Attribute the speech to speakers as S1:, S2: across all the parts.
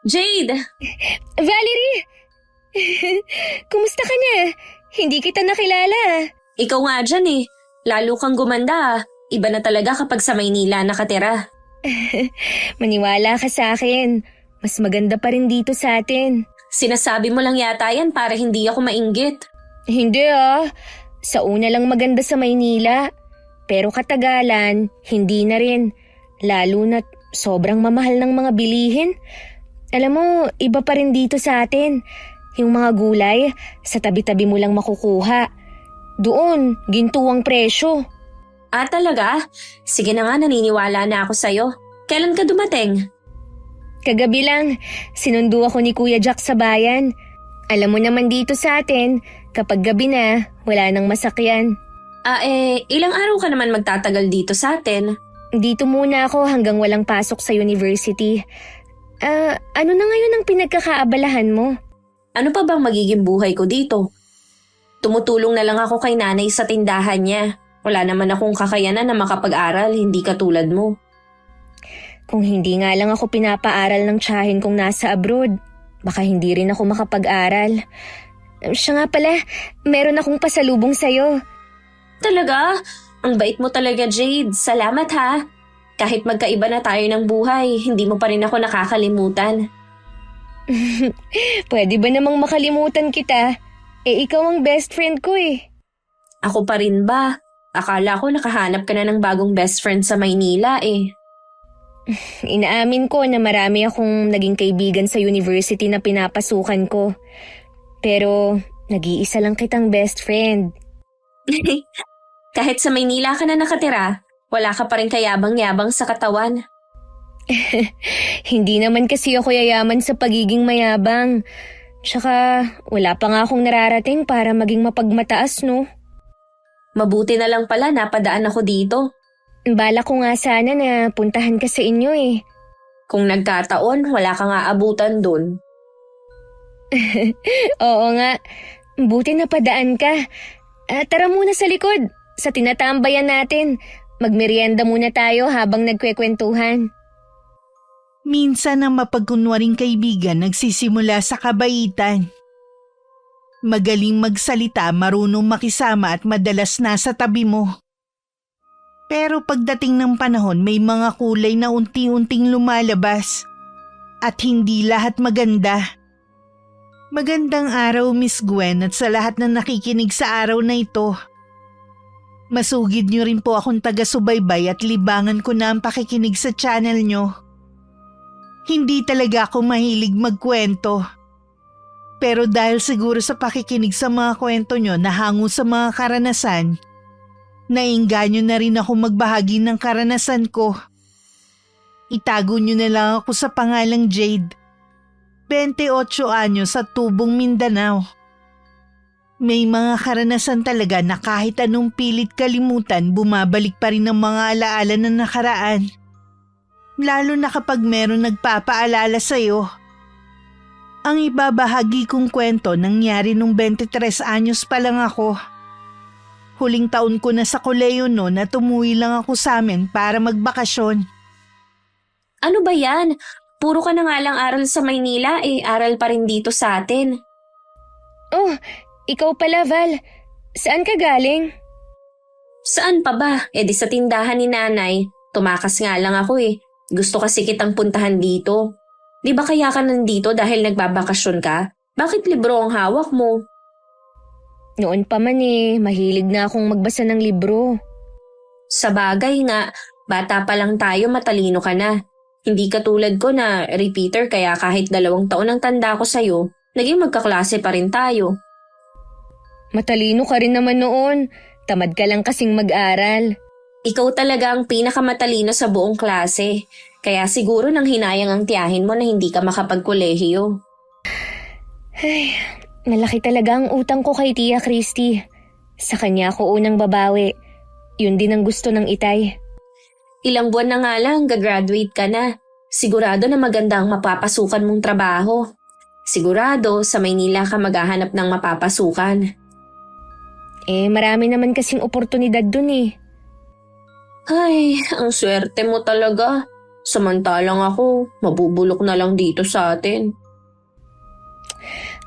S1: Jade!
S2: Valerie! Kumusta ka na? Hindi kita nakilala.
S1: Ikaw nga dyan eh. Lalo kang gumanda. Iba na talaga kapag sa Maynila nakatira.
S2: Maniwala ka sa akin. Mas maganda pa rin dito sa atin.
S1: Sinasabi mo lang yata yan para hindi ako mainggit.
S2: Hindi ah. Sa una lang maganda sa Maynila. Pero katagalan, hindi na rin. Lalo na't sobrang mamahal ng mga bilihin. Alam mo, iba pa rin dito sa atin. Yung mga gulay, sa tabi-tabi mo lang makukuha. Doon, gintuwang presyo.
S1: Ah, talaga? Sige na nga, naniniwala na ako sa'yo. Kailan ka dumating?
S2: Kagabi lang, sinundo ako ni Kuya Jack sa bayan. Alam mo naman dito sa atin, kapag gabi na, wala nang masakyan.
S1: Ilang araw ka naman magtatagal dito sa atin?
S2: Dito muna ako hanggang walang pasok sa university. Ano na ngayon ang pinagkakaabalahan mo?
S1: Ano pa bang magiging buhay ko dito? Tumutulong na lang ako kay nanay sa tindahan niya. Wala naman akong kakayanan na makapag-aral, hindi katulad mo.
S2: Kung hindi nga lang ako pinapaaral ng tiyahin kong nasa abroad, baka hindi rin ako makapag-aral. Siya nga pala, meron akong pasalubong sa'yo.
S1: Talaga? Ang bait mo talaga, Jade. Salamat ha. Kahit magkaiba na tayo ng buhay, hindi mo pa rin ako nakakalimutan.
S2: Pwede ba namang makalimutan kita? Ikaw ang best friend ko eh.
S1: Ako pa rin ba? Akala ko nakahanap ka na ng bagong best friend sa Maynila eh.
S2: Inaamin ko na marami akong naging kaibigan sa university na pinapasukan ko. Pero nag-iisa lang kitang best friend.
S1: Kahit sa Maynila ka na nakatira, wala ka pa rin kayabang-yabang sa katawan.
S2: Hindi naman kasi ako yayaman sa pagiging mayabang. Tsaka wala pa nga akong nararating para maging mapagmataas, no?
S1: Mabuti na lang pala napadaan ako dito.
S2: Bala ko nga sana na puntahan ka sa inyo eh.
S1: Kung nagkataon, wala kang aabutan dun.
S2: Oo nga, buti na padaan ka. Tara muna sa likod, sa tinatambayan natin. Magmerienda muna tayo habang nagkwekwentuhan.
S3: Minsan ang mapagkunwaring kaibigan nagsisimula sa kabaitan. Magaling magsalita, marunong makisama at madalas nasa tabi mo. Pero pagdating ng panahon may mga kulay na unti-unting lumalabas. At hindi lahat maganda. Magandang araw, Miss Gwen, at sa lahat na nakikinig sa araw na ito. Masugid niyo rin po akong taga-subaybay at libangan ko na ang pakikinig sa channel niyo. Hindi talaga ako mahilig magkwento. Pero dahil siguro sa pakikinig sa mga kwento niyo na hango sa mga karanasan, nainganyo na rin ako magbahagi ng karanasan ko. Itago niyo na lang ako sa pangalang Jade. 28 anyos sa Tubong, Mindanao. May mga karanasan talaga na kahit anong pilit kalimutan, bumabalik pa rin ang mga alaala na nakaraan. Lalo na kapag meron nagpapaalala sa'yo. Ang ibabahagi kong kwento nangyari nung 23 anyos pa lang ako. Huling taon ko na sa koleyo noon at umuwi lang ako sa amin para magbakasyon.
S1: Ano ba yan? Puro ka na nga lang aral sa Maynila aral pa rin dito sa atin.
S2: Oh, ikaw pala Val. Saan ka galing?
S1: Saan pa ba? Di sa tindahan ni nanay. Tumakas nga lang ako Gusto kasi kitang puntahan dito. Di ba kaya ka nandito dahil nagbabakasyon ka? Bakit libro ang hawak mo?
S2: Noon pa man mahilig na akong magbasa ng libro.
S1: Sa bagay nga, bata pa lang tayo matalino ka na. Hindi katulad ko na repeater kaya kahit 2 taon ang tanda ko sa'yo, naging magkaklase pa rin tayo.
S2: Matalino ka rin naman noon. Tamad ka lang kasing mag-aral.
S1: Ikaw talaga ang pinakamatalino sa buong klase. Kaya siguro nang hinayang ang tiyahin mo na hindi ka makapagkolehiyo.
S2: Ay, malaki talaga ang utang ko kay Tia Christy. Sa kanya ako unang babawi. Yun din ang gusto ng itay.
S1: Ilang buwan na nga lang, gagraduate ka na. Sigurado na maganda ang mapapasukan mong trabaho. Sigurado sa Maynila ka maghahanap ng mapapasukan.
S2: Marami naman kasing oportunidad dun
S1: Ay, ang swerte mo talaga. Samantalang ako, mabubulok na lang dito sa atin.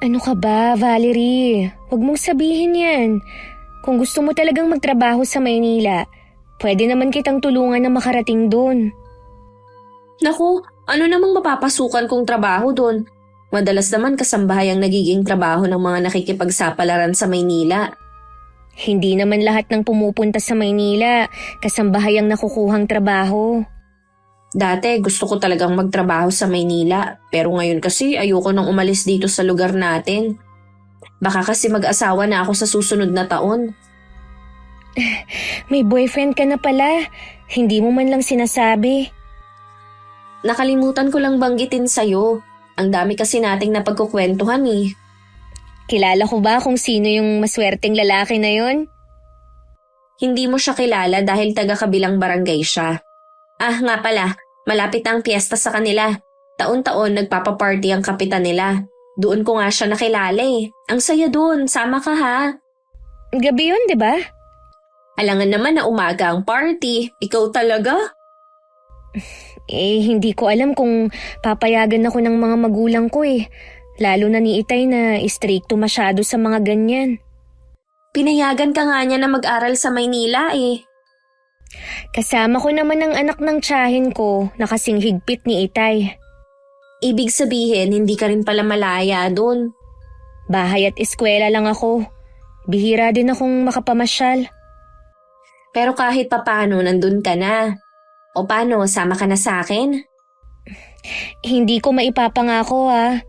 S2: Ano ka ba, Valerie? Huwag mong sabihin yan. Kung gusto mo talagang magtrabaho sa Maynila, pwede naman kitang tulungan na makarating doon.
S1: Naku, ano namang mapapasukan kong trabaho doon? Madalas naman kasambahay ang nagiging trabaho ng mga nakikipagsapalaran sa Maynila.
S2: Hindi naman lahat ng pumupunta sa Maynila kasambahay ang nakukuhang trabaho.
S1: Dati gusto ko talagang magtrabaho sa Maynila, pero ngayon kasi ayoko nang umalis dito sa lugar natin. Baka kasi mag-asawa na ako sa susunod na taon.
S2: May boyfriend ka na pala. Hindi mo man lang sinasabi.
S1: Nakalimutan ko lang banggitin sa'yo. Ang dami kasi nating napagkukwentuhan eh.
S2: Kilala ko ba kung sino yung maswerteng lalaki na yon?
S1: Hindi mo siya kilala dahil taga-kabilang barangay siya. Ah, nga pala, malapit na ang piyesta sa kanila. Taon-taon nagpapaparty ang kapitan nila. Doon ko nga siya nakilala eh. Ang saya doon, sama ka ha.
S2: Gabi yun, di ba?
S1: Alangan naman na umaga ang party. Ikaw talaga?
S2: Hindi ko alam kung papayagan ako ng mga magulang ko eh. Lalo na ni Itay na istrikto masyado sa mga ganyan.
S1: Pinayagan ka nga niya na mag-aral sa Maynila eh.
S2: Kasama ko naman ang anak ng tiyahin ko na kasing higpit ni Itay.
S1: Ibig sabihin, hindi ka rin pala malaya doon.
S2: Bahay at eskwela lang ako. Bihira din akong makapamasyal.
S1: Pero kahit papano, nandun ka na. O paano, sama ka na sa akin?
S2: Hindi ko maipapangako ah.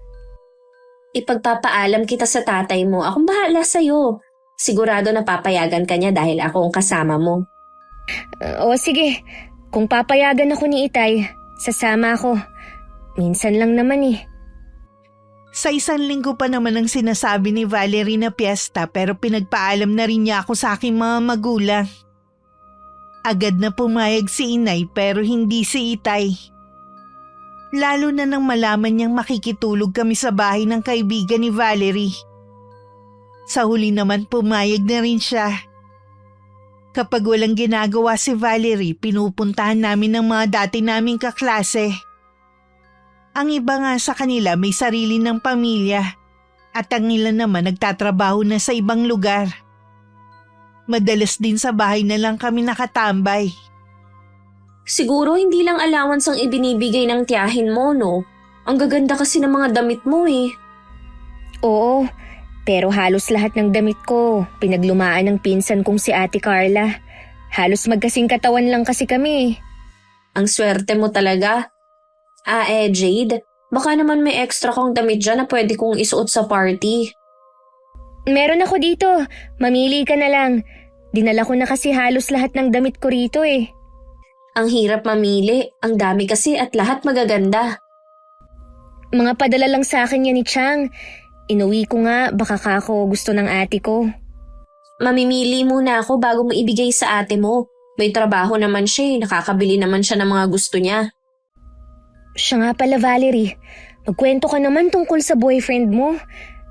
S1: Ipagpapaalam kita sa tatay mo. Akong bahala sa'yo. Sigurado na papayagan ka niya dahil ako ang kasama mo.
S2: O sige, kung papayagan ako ni Itay, sasama ako. Minsan lang naman eh.
S3: Sa 1 linggo pa naman ang sinasabi ni Valerie na piyesta pero pinagpaalam na rin niya ako sa aking mga magulang. Agad na pumayag si inay pero hindi si Itay. Lalo na nang malaman niyang makikitulog kami sa bahay ng kaibigan ni Valerie. Sa huli naman pumayag na rin siya. Kapag walang ginagawa si Valerie, pinupuntahan namin ng mga dati naming kaklase. Ang iba nga sa kanila may sarili ng pamilya at ang ilan naman nagtatrabaho na sa ibang lugar. Madalas din sa bahay na lang kami nakatambay.
S1: Siguro hindi lang allowance ang ibinibigay ng tiyahin mo, no? Ang gaganda kasi ng mga damit mo eh.
S2: Oo, pero halos lahat ng damit ko pinaglumaan ng pinsan kong si Ate Carla. Halos magkasing katawan lang kasi kami.
S1: Ang swerte mo talaga. Jade, baka naman may extra kong damit dyan na pwede kong isuot sa party.
S2: Meron ako dito. Mamili ka na lang. Dinala ko na kasi halos lahat ng damit ko rito eh.
S1: Ang hirap mamili. Ang dami kasi at lahat magaganda.
S2: Mga padala lang sa akin yan ni Chang. Inuwi ko nga, baka kako gusto ng ate ko.
S1: Mamimili muna ako bago mo ibigay sa ate mo. May trabaho naman siya eh. Nakakabili naman siya ng mga gusto niya.
S2: Siya nga pala, Valerie. Magkwento ka naman tungkol sa boyfriend mo.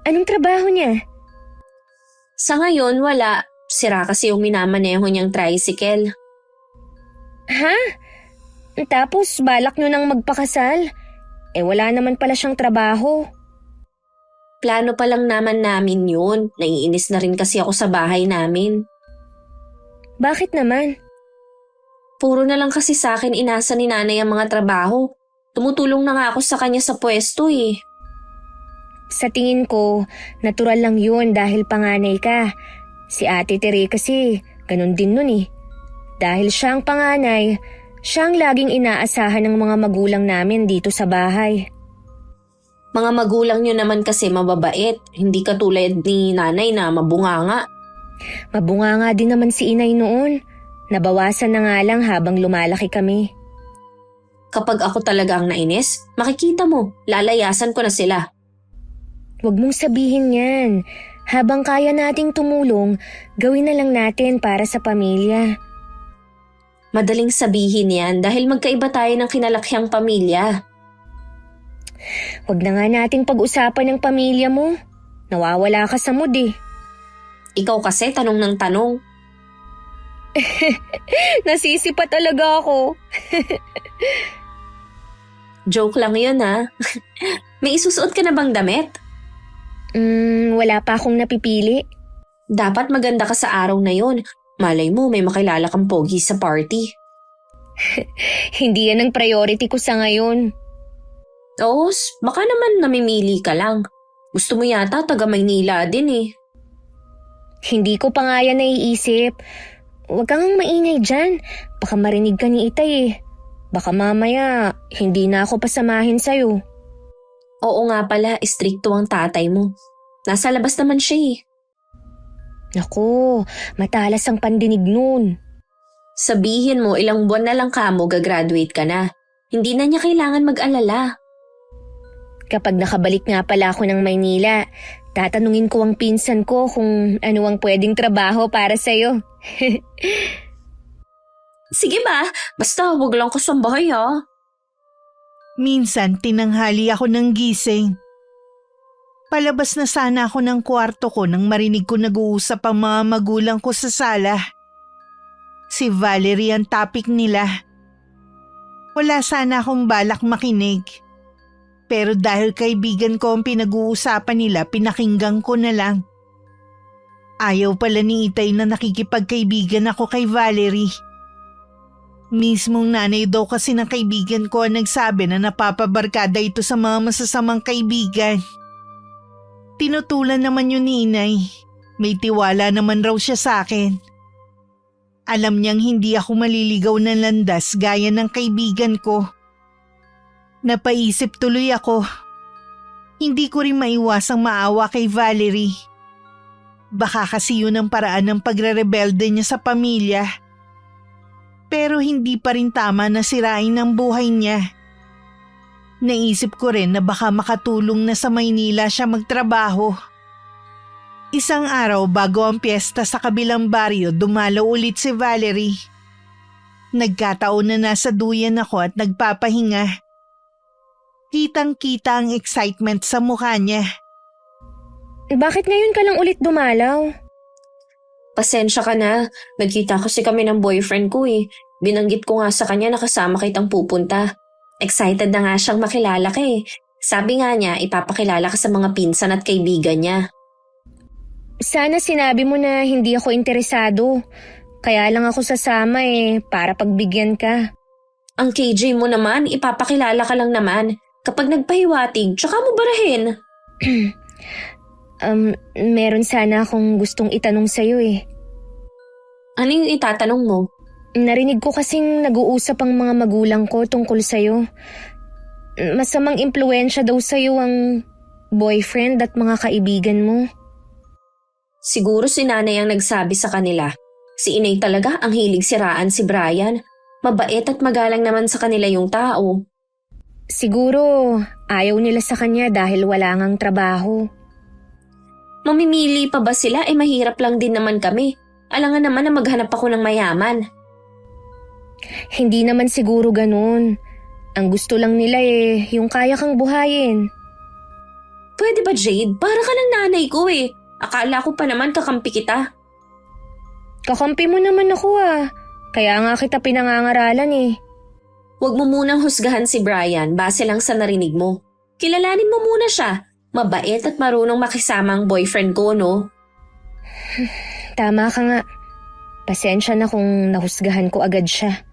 S2: Anong trabaho niya?
S1: Sa ngayon, wala. Sira kasi yung minamaneho niyang tricycle.
S2: Ha? Tapos balak nyo nang magpakasal? Wala naman pala siyang trabaho.
S1: Plano pa lang naman namin yun. Naiinis na rin kasi ako sa bahay namin.
S2: Bakit naman?
S1: Puro na lang kasi sa akin inasa ni nanay ang mga trabaho. Tumutulong na nga ako sa kanya sa pwesto eh.
S2: Sa tingin ko, natural lang yun dahil panganay ka. Si Ate Tere kasi, ganun din nun eh. Dahil siya ang panganay, siya ang laging inaasahan ng mga magulang namin dito sa bahay.
S1: Mga magulang nyo naman kasi mababait, hindi katulad ni nanay na mabunganga.
S2: Mabunganga din naman si inay noon. Nabawasan na nga lang habang lumalaki kami.
S1: Kapag ako talaga ang nainis, makikita mo, lalayasan ko na sila.
S2: Huwag mong sabihin yan. Habang kaya nating tumulong, gawin na lang natin para sa pamilya.
S1: Madaling sabihin yan dahil magkaiba tayo ng kinalakhiyang pamilya.
S2: Huwag na nga nating pag-usapan ng pamilya mo. Nawawala ka sa mood eh.
S1: Ikaw kasi tanong ng tanong.
S2: Nasisipa talaga ako.
S1: Joke lang yun ha. May isusuot ka na bang damit?
S2: Wala pa akong napipili.
S1: Dapat maganda ka sa araw na yon. Malay mo may makilala kang pogi sa party.
S2: Hindi yan ang priority ko sa ngayon.
S1: Oo, baka naman namimili ka lang. Gusto mo yata taga Maynila din eh.
S2: Hindi ko pa nga yan naiisip. Huwag kang maingay dyan. Baka marinig ka ni Itay eh. Baka mamaya, hindi na ako pasamahin sa'yo.
S1: Oo nga pala, istrikto ang tatay mo. Nasa labas naman siya eh.
S2: Naku, matalas ang pandinig nun.
S1: Sabihin mo ilang buwan na lang kamo gagraduate ka na. Hindi na niya kailangan mag-alala.
S2: Kapag nakabalik nga pala ako ng Maynila, tatanungin ko ang pinsan ko kung ano ang pwedeng trabaho para sa'yo.
S1: Sige ba? Basta huwag lang kasambahay ha.
S3: Minsan tinanghali ako ng gising. Palabas na sana ako ng kwarto ko nang marinig ko nag-uusap ang mga magulang ko sa sala. Si Valerie ang topic nila. Wala sana akong balak makinig. Pero dahil kaibigan ko ang pinag-uusapan nila, pinakinggan ko na lang. Ayaw pala ni Itay na nakikipagkaibigan ako kay Valerie. Mismong nanay daw kasi ng kaibigan ko ang nagsabi na napapabarkada ito sa mga masasamang kaibigan. Tinutulan naman yun ni Inay. May tiwala naman raw siya sa akin. Alam niyang hindi ako maliligaw ng landas gaya ng kaibigan ko. Napaisip tuloy ako. Hindi ko rin maiwasang maawa kay Valerie. Baka kasi yun ang paraan ng pagre-rebelde niya sa pamilya. Pero hindi pa rin tama na sirain ang buhay niya. Naisip ko rin na baka makatulong na sa Maynila siya magtrabaho. Isang araw bago ang piyesta sa kabilang baryo, dumalaw ulit si Valerie. Nagkataon na nasa duyan ako at nagpapahinga. Kitang-kita ang excitement sa mukha niya.
S2: Bakit ngayon ka lang ulit dumalaw?
S1: Pasensya ka na. Nagkita kasi kami ng boyfriend ko eh. Binanggit ko nga sa kanya na kasama kitang pupunta. Excited na nga siyang makilala ka eh. Sabi nga niya ipapakilala ka sa mga pinsan at kaibigan niya.
S2: Sana sinabi mo na hindi ako interesado. Kaya lang ako sasama eh, para pagbigyan ka.
S1: Ang KJ mo naman, ipapakilala ka lang naman. Kapag nagpahiwatig, tsaka mo barahin.
S2: Meron sana akong gustong itanong sa'yo eh.
S1: Ano yung itatanong mo?
S2: Narinig ko kasing nag-uusap ang mga magulang ko tungkol sa'yo. Masamang impluensya daw sa'yo ang boyfriend at mga kaibigan mo.
S1: Siguro si nanay ang nagsabi sa kanila. Si inay talaga ang hilig siraan si Brian. Mabait at magalang naman sa kanila yung tao.
S2: Siguro ayaw nila sa kanya dahil wala ngang trabaho.
S1: Mamimili pa ba sila? Mahirap lang din naman kami. Alangan naman na maghanap ako ng mayaman.
S2: Hindi naman siguro ganun. Ang gusto lang nila eh, yung kaya kang buhayin.
S1: Pwede ba Jade? Para ka ng nanay ko eh. Akala ko pa naman kakampi kita.
S2: Kakampi mo naman ako ah. Kaya nga kita pinangangaralan eh.
S1: Huwag mo munang husgahan si Brian base lang sa narinig mo. Kilalanin mo muna siya. Mabait at marunong makisama ang boyfriend ko, no?
S2: Tama ka nga. Pasensya na kung nahusgahan ko agad siya.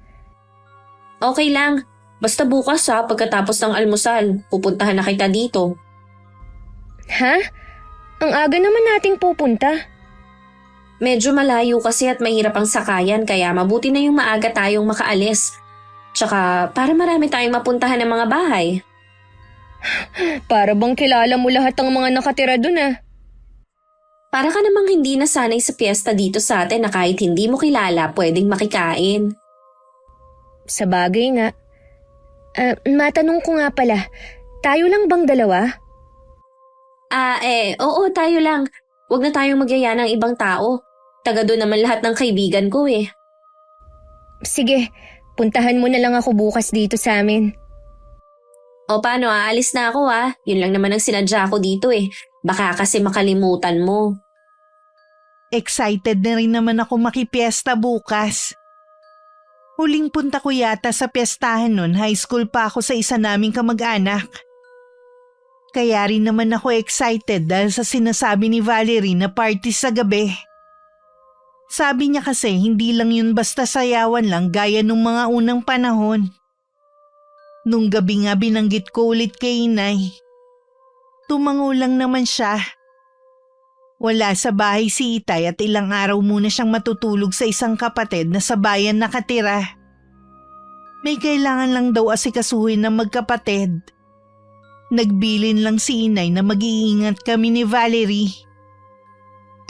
S1: Okay lang. Basta bukas ha, pagkatapos ng almusal, pupuntahan na kita dito.
S2: Ha? Ang aga naman nating pupunta.
S1: Medyo malayo kasi at mahirap ang sakayan kaya mabuti na yung maaga tayong makaalis. Tsaka para marami tayong mapuntahan ng mga bahay.
S2: Para bang kilala mo lahat ng mga nakatira dun ah.
S1: Para ka namang hindi nasanay sa piyesta dito sa atin na kahit hindi mo kilala pwedeng makikain.
S2: Sa bagay nga. Matanong ko nga pala, tayo lang bang dalawa?
S1: Oo tayo lang. Huwag na tayong magyaya ng ibang tao. Taga doon naman lahat ng kaibigan ko eh.
S2: Sige, puntahan mo na lang ako bukas dito sa amin.
S1: O paano, aalis na ako ah. Yun lang naman ang sinadya ko dito eh. Baka kasi makalimutan mo.
S3: Excited na rin naman ako makipiesta bukas. Huling punta ko yata sa piyestahan nun, high school pa ako sa isa naming kamag-anak. Kaya rin naman ako excited dahil sa sinasabi ni Valerie na party sa gabi. Sabi niya kasi hindi lang yun basta sayawan lang gaya nung mga unang panahon. Nung gabi nga binanggit ko ulit kay inay. Tumango lang naman siya. Wala sa bahay si Itay at ilang araw muna siyang matutulog sa isang kapatid na sa bayan nakatira. May kailangan lang daw asikasuhin ng magkapatid. Nagbilin lang si inay na mag-iingat kami ni Valerie.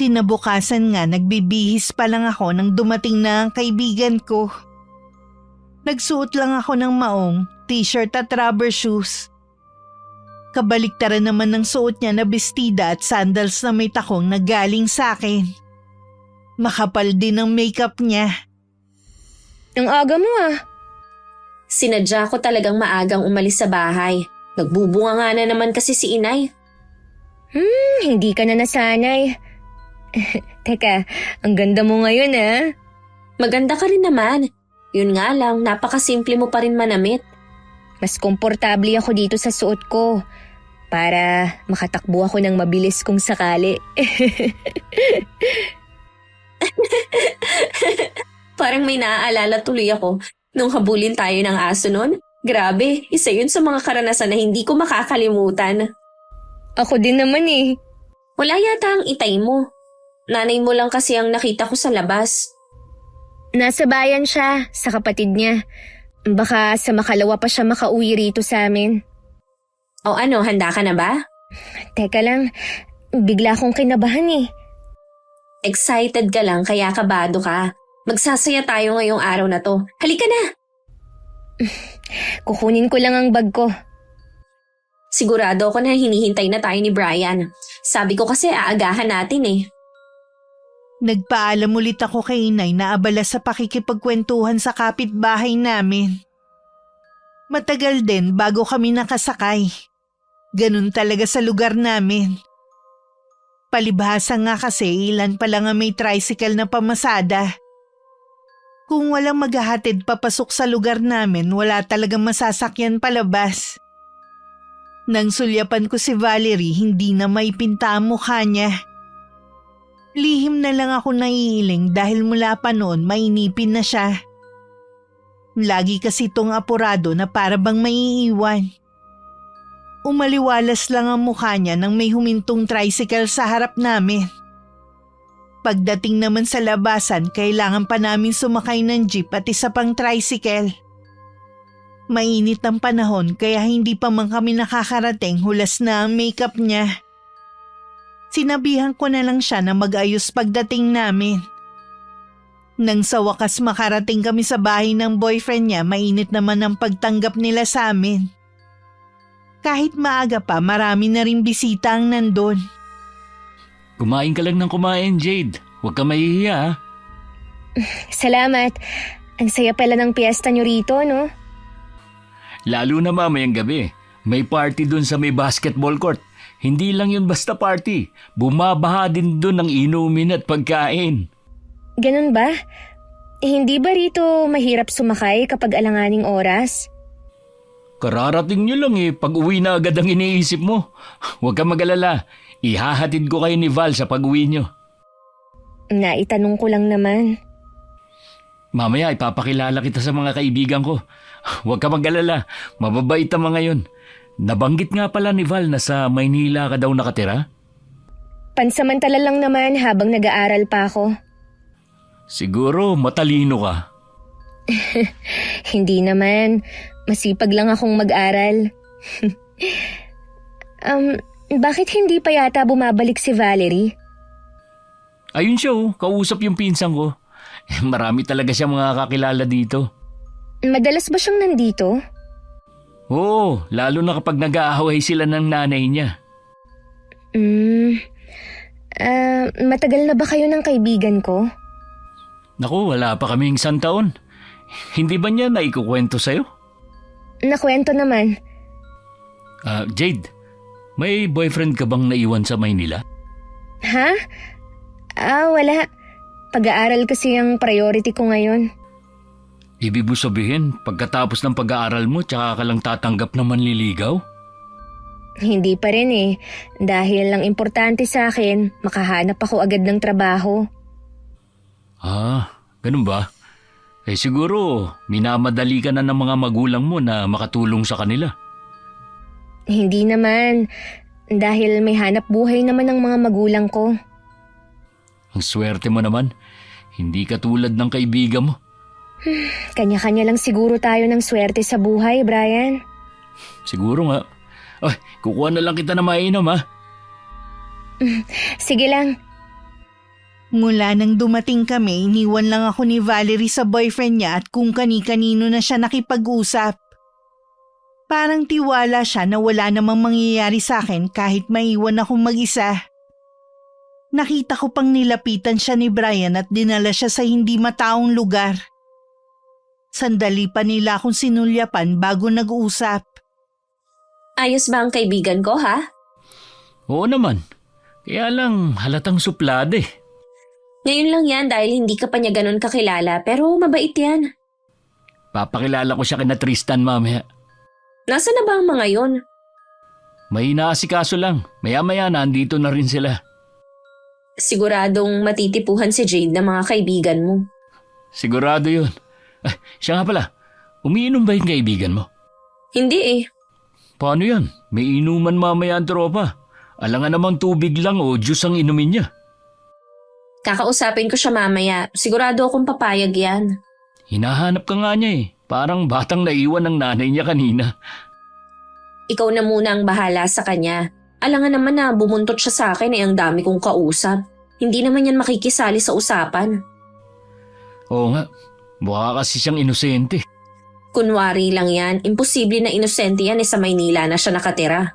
S3: Kinabukasan nga nagbibihis pa lang ako nang dumating na ang kaibigan ko. Nagsuot lang ako ng maong, t-shirt at rubber shoes. Kabaliktaran naman ng suot niya na bestida at sandals na may takong na galing sa akin. Makapal din ang makeup niya.
S2: Ang aga mo ah.
S1: Sinadya ko talagang maagang umalis sa bahay. Nagbubunga nga na naman kasi si inay.
S2: Hindi ka na nasanay. Teka, ang ganda mo ngayon ah.
S1: Maganda ka rin naman. Yun nga lang, napakasimple mo pa rin manamit.
S2: Mas komportable ako dito sa suot ko para makatakbo ako ng mabilis kung sakali.
S1: Parang may naaalala tuloy ako nung habulin tayo ng aso nun. Grabe, isa yun sa mga karanasan na hindi ko makakalimutan.
S2: Ako din naman eh.
S1: Wala yata ang itay mo. Nanay mo lang kasi ang nakita ko sa labas.
S2: Nasa bayan siya, sa kapatid niya. Baka sa makalawa pa siya makauwi rito sa amin.
S1: O ano, handa ka na ba?
S2: Teka lang, bigla akong kinabahan eh.
S1: Excited ka lang kaya kabado ka. Magsasaya tayo ngayong araw na to. Halika na!
S2: Kukunin ko lang ang bag ko.
S1: Sigurado ako na hinihintay na tayo ni Brian. Sabi ko kasi aagahan natin eh.
S3: Nagpaalam ulit ako kay inay na abala sa pakikipagkwentuhan sa kapitbahay namin. Matagal din bago kami nakasakay. Ganun talaga sa lugar namin. Palibhasa nga kasi ilan pa lang ang may tricycle na pamasada. Kung walang maghahatid papasok sa lugar namin, wala talagang masasakyan palabas. Nang sulyapan ko si Valerie, hindi na maipinta ang mukha niya. Lihim na lang ako naiiling dahil mula pa noon mainipin na siya. Lagi kasi itong apurado na para bang maiiwan. Umaliwalas lang ang mukha niya nang may humintong tricycle sa harap namin. Pagdating naman sa labasan, kailangan pa namin sumakay ng jeep at isa pang tricycle. Mainit ang panahon kaya hindi pa man kami nakakarating, hulas na ang makeup niya. Sinabihan ko na lang siya na mag-ayos pagdating namin. Nang sa wakas makarating kami sa bahay ng boyfriend niya, mainit naman ang pagtanggap nila sa amin. Kahit maaga pa, marami na rin bisita ang nandun.
S4: Kumain ka lang ng kumain, Jade. Huwag ka mahihiya ha.
S2: Salamat. Ang saya pala ng piyesta nyo rito, no?
S4: Lalo na mamayang gabi. May party dun sa may basketball court. Hindi lang yun basta party. Bumabaha din dun ng inumin at pagkain.
S2: Ganun ba? Hindi ba rito mahirap sumakay kapag alanganing oras?
S4: Kararating nyo lang pag uwi na agad ang iniisip mo. Huwag ka mag-alala. Ihahatid ko kayo ni Val sa pag-uwi nyo.
S2: Naitanong ko lang naman.
S4: Mamaya ipapakilala kita sa mga kaibigan ko. Huwag ka mag-alala. Mababait ang mga yun. Nabanggit nga pala ni Val na sa Maynila ka daw nakatira?
S2: Pansamantala lang naman habang nag-aaral pa ako.
S4: Siguro matalino ka.
S2: Hindi naman. Masipag lang akong mag-aral. Bakit hindi pa yata bumabalik si Valerie?
S4: Ayun siya kausap yung pinsan ko. Marami talaga siya mga kakilala dito.
S2: Madalas ba siyang nandito?
S4: Oo, lalo na kapag nag-aaway sila ng nanay niya.
S2: Matagal na ba kayo ng kaibigan ko?
S4: Naku, wala pa kaming 1 taon. Hindi ba niya naikukwento sa'yo?
S2: Nakwento naman.
S4: Jade, may boyfriend ka bang naiwan sa Maynila?
S2: Ha? Wala. Pag-aaral kasi ang priority ko ngayon.
S4: Ibig mo sabihin, pagkatapos ng pag-aaral mo, tsaka ka lang tatanggap ng manliligaw?
S2: Hindi pa rin eh, dahil ang importante sa akin, makahanap ako agad ng trabaho.
S4: Ganun ba? Siguro, minamadali ka na ng mga magulang mo na makatulong sa kanila.
S2: Hindi naman, dahil may hanap buhay naman ng mga magulang ko.
S4: Ang swerte mo naman, hindi ka tulad ng kaibigan mo.
S2: Kanya-kanya lang siguro tayo ng swerte sa buhay, Brian.
S4: Siguro nga. Ay, kukuha na lang kita na mainom ha.
S2: Sige lang.
S3: Mula nang dumating kami, iniwan lang ako ni Valerie sa boyfriend niya at kung kani-kanino na siya nakipag-usap. Parang tiwala siya na wala namang mangyayari sa akin kahit maiwan akong mag-isa. Nakita ko pang nilapitan siya ni Brian at dinala siya sa hindi mataong lugar. Sandali pa nila akong sinulyapan bago nag-usap.
S1: Ayos ba ang kaibigan ko, ha?
S4: Oo naman. Kaya lang halatang suplada eh.
S1: Ngayon lang yan dahil hindi ka pa niya ganun kakilala pero mabait yan.
S4: Papakilala ko siya kina Tristan mamaya.
S1: Nasaan na ba ang mga yon?
S4: May inaasikaso lang. Maya-maya nandito na rin sila.
S1: Siguradong matitipuhan si Jade ng mga kaibigan mo.
S4: Sigurado yun. Siya nga pala, umiinom ba yung kaibigan mo?
S1: Hindi eh.
S4: Paano yan? May inuman mamaya ang tropa. Alangan namang tubig lang o juice ang inumin niya.
S1: Kakausapin ko siya mamaya. Sigurado akong papayag yan.
S4: Hinahanap ka nga niya eh. Parang batang naiwan ng nanay niya kanina.
S1: Ikaw na muna ang bahala sa kanya. Alangan naman na bumuntot siya sa akin ang dami kong kausap. Hindi naman yan makikisali sa usapan.
S4: Oo nga, mukha kasi siyang inosente.
S1: Kunwari lang yan. Imposible na inosente yan sa Maynila na siya nakatira.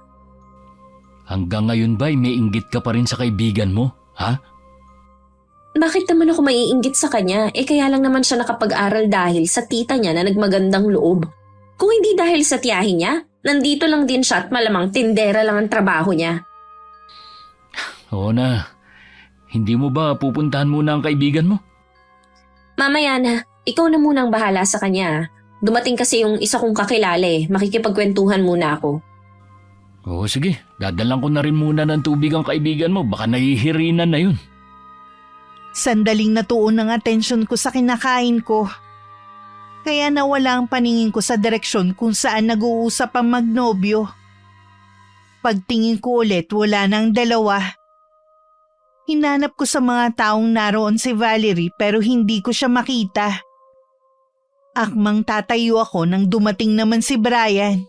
S4: Hanggang ngayon ba'y may inggit ka pa rin sa kaibigan mo? Ha?
S1: Bakit naman ako maiinggit sa kanya? Kaya lang naman siya nakapag-aral dahil sa tita niya na nagmagandang loob. Kung hindi dahil sa tiyahin niya, nandito lang din siya at malamang tindera lang ang trabaho niya.
S4: Oo na. Hindi mo ba pupuntahan muna ang kaibigan mo?
S1: Mamaya na, ikaw na muna ang bahala sa kanya. Dumating kasi yung isa kong kakilala makikipagkwentuhan muna ako.
S4: Oo sige, dadalang ko na rin muna ng tubig ang kaibigan mo. Baka nahihirinan na yun.
S3: Sandaling natuon ang atensyon ko sa kinakain ko. Kaya nawala ang paningin ko sa direksyon kung saan nag-uusap ang magnobyo. Pagtingin ko ulit, wala nang dalawa. Hinanap ko sa mga taong naroon si Valerie pero hindi ko siya makita. Akmang tatayo ako nang dumating naman si Brian.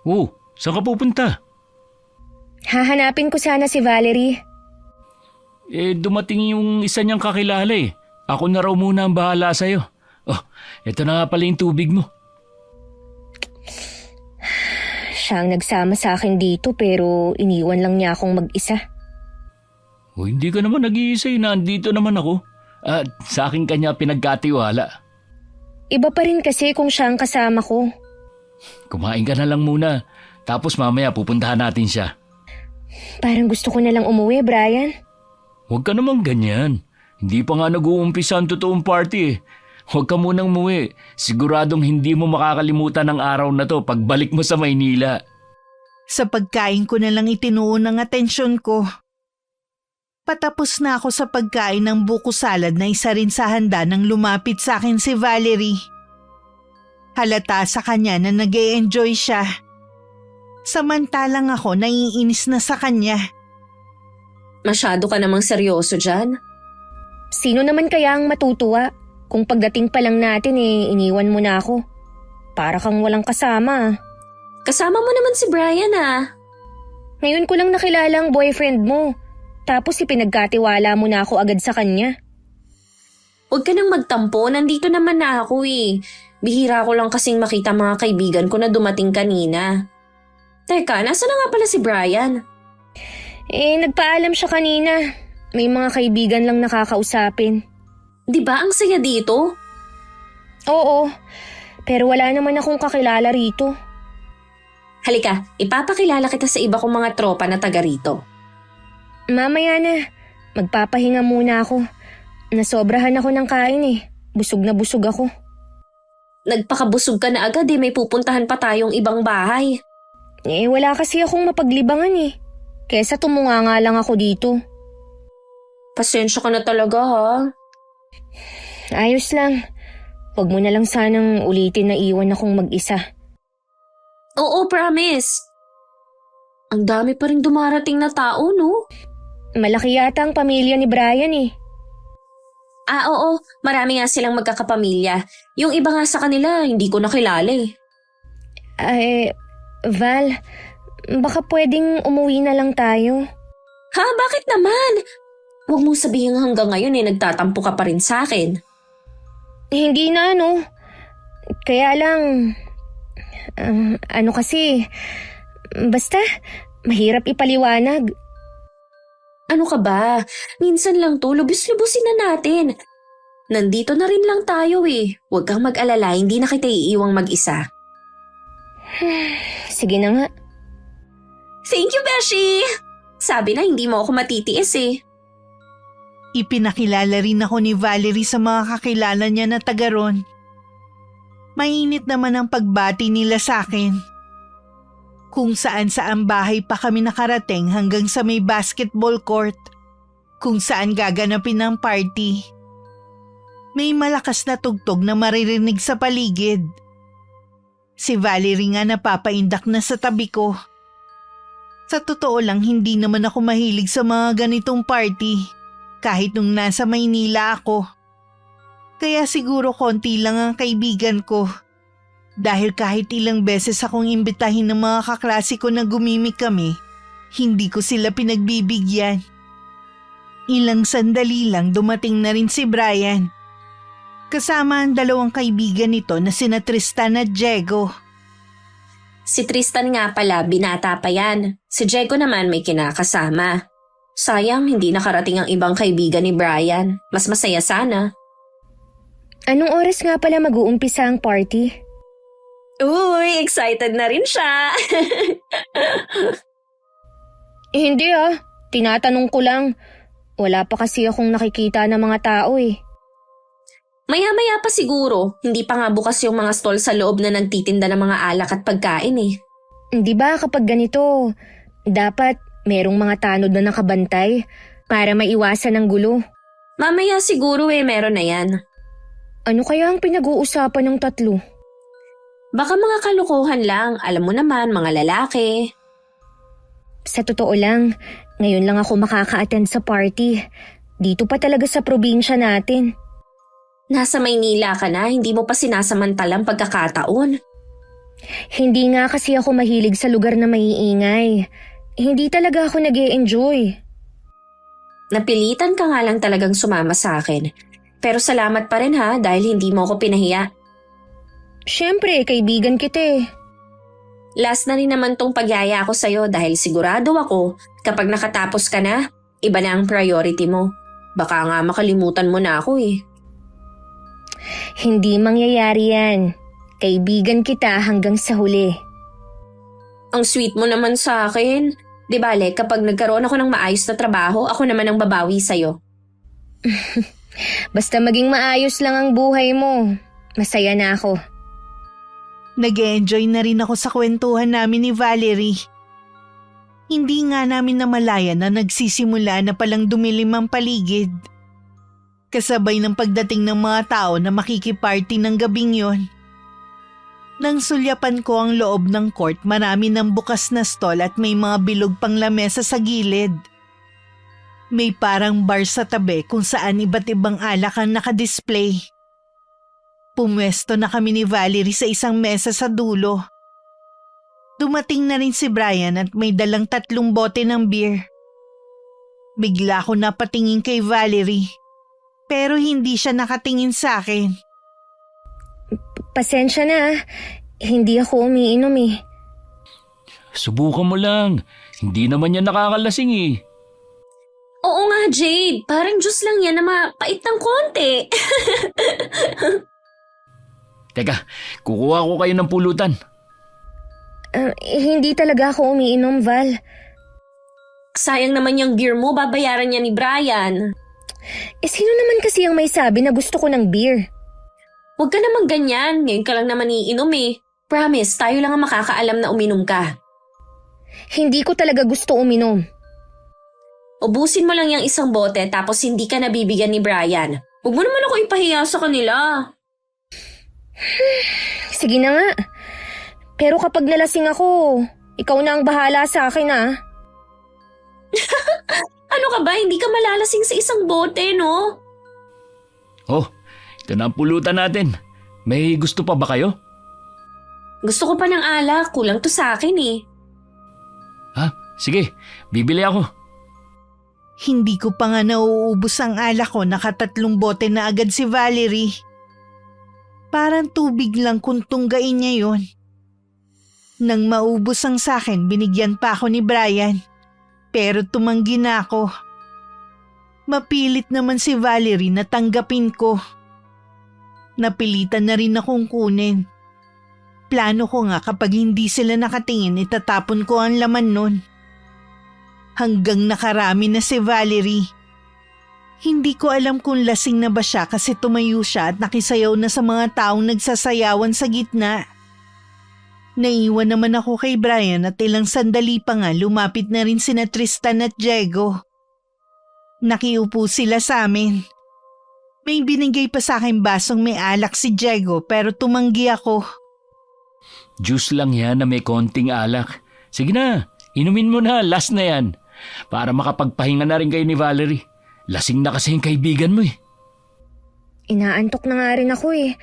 S4: Oh, saan ka pupunta?
S2: Hahanapin ko sana si Valerie.
S4: Dumating yung isa niyang kakilala eh. Ako na raw muna ang bahala sa'yo. Oh, eto na nga pala yung tubig mo.
S2: Siya ang nagsama sa akin dito pero iniwan lang niya akong mag-isa.
S4: Oh, hindi ka naman nag-iisa eh. Nandito naman ako. At sa akin kanya pinagkatiwala.
S2: Iba pa rin kasi kung siya ang kasama ko.
S4: Kumain ka na lang muna. Tapos mamaya pupuntahan natin siya.
S2: Parang gusto ko na lang umuwi, Brian.
S4: Huwag ka namang ganyan. Hindi pa nga nag-uumpisa ang totoong party eh. Huwag ka munang umuwi. Siguradong hindi mo makakalimutan ang araw na to pagbalik mo sa Maynila.
S3: Sa pagkain ko na lang itinuon ang atensyon ko. Patapos na ako sa pagkain ng buko salad na isa rin sa handa nang lumapit sa akin si Valerie. Halata sa kanya na nag-e-enjoy siya. Samantalang ako naiinis na sa kanya.
S1: Masyado ka namang seryoso dyan.
S2: Sino naman kaya ang matutuwa kung pagdating pa lang natin iniwan mo na ako? Para kang walang kasama.
S1: Kasama mo naman si Brian
S2: Ngayon ko lang nakilala ang boyfriend mo. Tapos ipinagkatiwala mo na ako agad sa kanya.
S1: Huwag ka nang magtampo, nandito naman na ako Bihira ko lang kasing makita mga kaibigan ko na dumating kanina. Teka, nasa na nga pala si Brian?
S2: Nagpaalam siya kanina. May mga kaibigan lang nakakausapin.
S1: Di ba ang saya dito?
S2: Oo, pero wala naman akong kakilala rito.
S1: Halika, ipapakilala kita sa iba kong mga tropa na taga rito.
S2: Mamaya na, magpapahinga muna ako. Nasobrahan ako ng kain Busog na busog ako.
S1: Nagpakabusog ka na agad may pupuntahan pa tayong ibang bahay.
S2: Wala kasi akong mapaglibangan Kesa tumunganga lang ako dito.
S1: Pasensya ka na talaga ha.
S2: Ayos lang. Huwag mo na lang sanang ulitin na iwan akong mag-isa.
S1: Oo, promise. Ang dami pa rin dumarating na tao, no?
S2: Malaki yata ang pamilya ni Brian
S1: Oo. Marami nga silang magkakapamilya. Yung iba nga sa kanila, hindi ko nakilala
S2: Val, baka pwedeng umuwi na lang tayo.
S1: Ha? Bakit naman? Huwag mong sabihin hanggang ngayon nagtatampo ka pa rin sa akin.
S2: Hindi na Kaya lang, kasi, basta, mahirap ipaliwanag.
S1: Ano ka ba? Minsan lang to, lubos-lubusin na natin. Nandito na rin lang tayo Huwag kang mag-alala, hindi na kita iiwang mag-isa.
S2: Sige na nga.
S1: Thank you, Beshi! Sabi na hindi mo ako matitiis
S3: Ipinakilala rin ako ni Valerie sa mga kakilala niya na taga ron. Mainit naman ang pagbati nila sa akin. Kung saan bahay pa kami nakarating hanggang sa may basketball court, kung saan gaganapin ang party. May malakas na tugtog na maririnig sa paligid. Si Valerie nga napapaindak na sa tabi ko. Sa totoo lang, hindi naman ako mahilig sa mga ganitong party, kahit nung nasa Maynila ako. Kaya siguro konti lang ang kaibigan ko. Dahil kahit ilang beses akong imbitahin ng mga kaklase ko na gumimik kami, hindi ko sila pinagbibigyan. Ilang sandali lang dumating na rin si Brian. Kasama ang dalawang kaibigan nito na sina Tristan at Diego.
S1: Si Tristan nga pala, binata pa yan. Si Diego naman may kinakasama. Sayang, hindi nakarating ang ibang kaibigan ni Brian. Mas masaya sana.
S2: Anong oras nga pala mag-uumpisa ang party?
S1: Uy, excited na rin siya.
S2: Hindi tinatanong ko lang. Wala pa kasi akong nakikita ng mga tao
S1: Maya-maya pa siguro, hindi pa nga bukas yung mga stall sa loob na nagtitinda ng mga alak at pagkain
S2: Di ba kapag ganito, dapat merong mga tanod na nakabantay para maiwasan ang gulo.
S1: Mamaya siguro meron na yan.
S2: Ano kaya ang pinag-uusapan ng tatlo?
S1: Baka mga kalukuhan lang, alam mo naman, mga lalaki.
S2: Sa totoo lang, ngayon lang ako makaka-attend sa party. Dito pa talaga sa probinsya natin.
S1: Nasa Maynila ka na, hindi mo pa sinasamantalang pagkakataon.
S2: Hindi nga kasi ako mahilig sa lugar na maiingay. Hindi talaga ako nag-e-enjoy.
S1: Napilitan ka nga lang talagang sumama sa akin. Pero salamat pa rin dahil hindi mo ako pinahiya.
S2: Siyempre, kaibigan kita
S1: Last na rin naman tong pagyaya ko sa'yo dahil sigurado ako kapag nakatapos ka na, iba na ang priority mo. Baka nga makalimutan mo na ako
S2: Hindi mangyayari yan. Kaibigan kita hanggang sa huli.
S1: Ang sweet mo naman sa akin. Di bale, kapag nagkaroon ako ng maayos na trabaho, ako naman ang babawi sa'yo.
S2: Basta maging maayos lang ang buhay mo. Masaya na ako.
S3: Nag-e-enjoy na rin ako sa kwentuhan namin ni Valerie. Hindi nga namin namalayan na nagsisimula na palang dumilim ang paligid. Kasabay ng pagdating ng mga tao na makikiparty ng gabing yon. Nang sulyapan ko ang loob ng court, marami ng bukas na stall at may mga bilog pang lamesa sa gilid. May parang bar sa tabi kung saan iba't ibang alak ang nakadisplay. Pumwesto na kami ni Valerie sa isang mesa sa dulo. Dumating na rin si Brian at may dalang 3 bote ng beer. Bigla ko napatingin kay Valerie, pero hindi siya nakatingin sa akin.
S2: Pasensya na, hindi ako umiinom
S4: Subukan mo lang. Hindi naman yan nakakalasing
S1: Oo nga, Jade. Parang juice lang yan na mapait ng konti.
S4: Teka, kukuha ko kayo ng pulutan.
S2: Hindi talaga ako umiinom, Val.
S1: Sayang naman yung beer mo, babayaran niya ni Brian.
S2: Sino naman kasi ang may sabi na gusto ko ng beer?
S1: Huwag ka naman ganyan. Ngayon ka lang naman iinom eh. Promise, tayo lang ang makakaalam na uminom ka.
S2: Hindi ko talaga gusto uminom.
S1: Ubusin mo lang yung isang bote tapos hindi ka nabibigyan ni Brian. Huwag mo naman ako ipahiya sa kanila.
S2: Sige na nga. Pero kapag nalasing ako, ikaw na ang bahala sa akin ah.
S1: Ano ka ba? Hindi ka malalasing sa isang bote, no?
S4: Oh, ito na ang pulutan natin. May gusto pa ba kayo?
S1: Gusto ko pa ng alak. Kulang to sa akin eh.
S4: Ha? Sige, bibili ako.
S3: Hindi ko pa nga nauubos ang alak ko, nakatatlong bote na agad si Valerie. Parang tubig lang kung tunggain niya yon. Nang maubos ang sakin, binigyan pa ako ni Brian. Pero tumanggi na ako. Mapilit naman si Valerie na tanggapin ko. Napilitan na rin akong kunin. Plano ko nga kapag hindi sila nakatingin, itatapon ko ang laman nun. Hanggang nakarami na si Valerie. Hindi ko alam kung lasing na ba siya kasi tumayo siya at nakisayaw na sa mga taong nagsasayawan sa gitna. Naiwan naman ako kay Brian at ilang sandali pa nga lumapit na rin sina Tristan at Diego. Nakiupo sila sa amin. May binigay pa sa akin basong may alak si Diego pero tumanggi ako.
S4: Juice lang yan na may konting alak. Sige na, inumin mo na, last na yan. Para makapagpahinga na rin kayo ni Valerie. Lasing na kasi yung kaibigan mo eh.
S2: Inaantok na nga rin ako eh.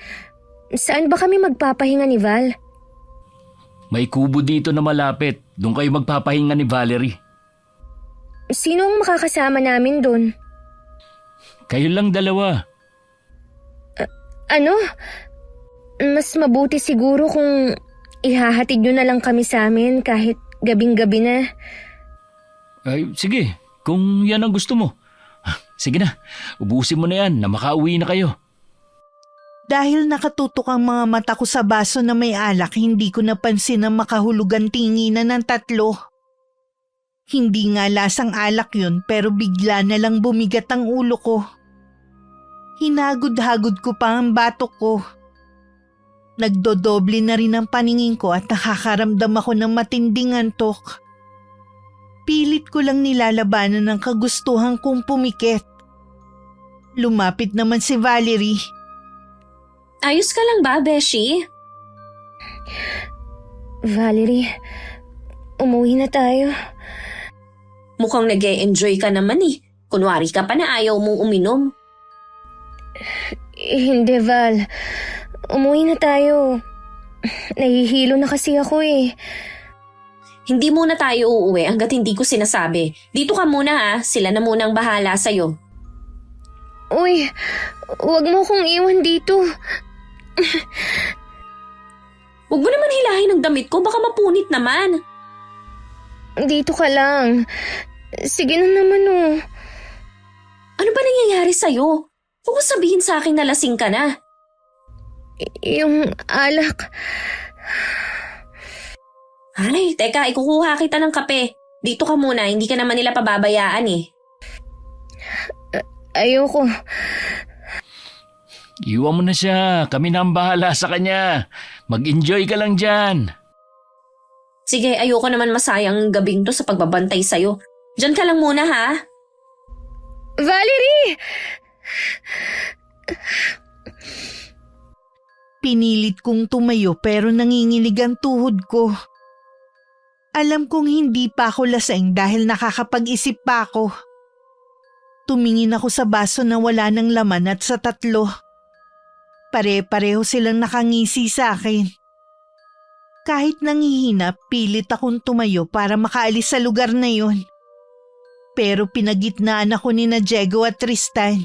S2: Saan ba kami magpapahinga ni Val?
S4: May kubo dito na malapit. Doon kayo magpapahinga ni Valerie.
S2: Sino ang makakasama namin doon?
S4: Kayo lang dalawa.
S2: Ano? Mas mabuti siguro kung ihahatid nyo na lang kami sa amin kahit gabing-gabi na.
S4: Ay, sige, kung yan ang gusto mo. Sige na, ubusin mo na yan na makauwi na kayo.
S3: Dahil nakatutok ang mga mata ko sa baso na may alak, hindi ko napansin ang makahulugan tinginan ng tatlo. Hindi nga lasang alak yun pero bigla na lang bumigat ang ulo ko. Hinagod-hagod ko pa ang batok ko. Nagdodoble na rin ang paningin ko at nakakaramdam ako ng matinding antok. Pilit ko lang nilalabanan ng kagustuhan kong pumikit. Lumapit naman si Valerie.
S1: Ayos ka lang ba, Beshi?
S2: Valerie, umuwi na tayo.
S1: Mukhang nag-e-enjoy ka naman eh. Kunwari ka pa na ayaw mong uminom.
S2: Hindi, Val. Umuwi na tayo. Nahihilo na kasi ako eh.
S1: Hindi muna tayo uuwi hanggat hindi ko sinasabi. Dito ka muna ha, sila na muna ang bahala sa'yo.
S2: Uy, wag mo kong iwan dito.
S1: Huwag mo naman hilahin ang damit ko, baka mapunit naman.
S2: Dito ka lang. Sige na naman oh.
S1: Ano ba nangyayari sa'yo? Huwag mo sabihin sa akin na lasing ka na.
S2: Yung alak.
S1: Ay, teka, ikukuha kita ng kape. Dito ka muna, hindi ka naman nila pababayaan eh.
S2: Ayoko.
S4: Iwan mo na siya, kami na ang bahala sa kanya. Mag-enjoy ka lang dyan.
S1: Sige, ayoko naman masayang ang gabing to sa pagbabantay sa'yo. Diyan ka lang muna ha.
S2: Valerie!
S3: Pinilit kong tumayo pero nanginginig ang tuhod ko. Alam kong hindi pa ako lasing dahil nakakapag-isip pa ako. Tumingin ako sa baso na wala ng laman at sa tatlo. Pare-pareho silang nakangisi sa akin. Kahit nangihina, pilit akong tumayo para makaalis sa lugar na yon. Pero pinagitnaan ako ni Diego at Tristan.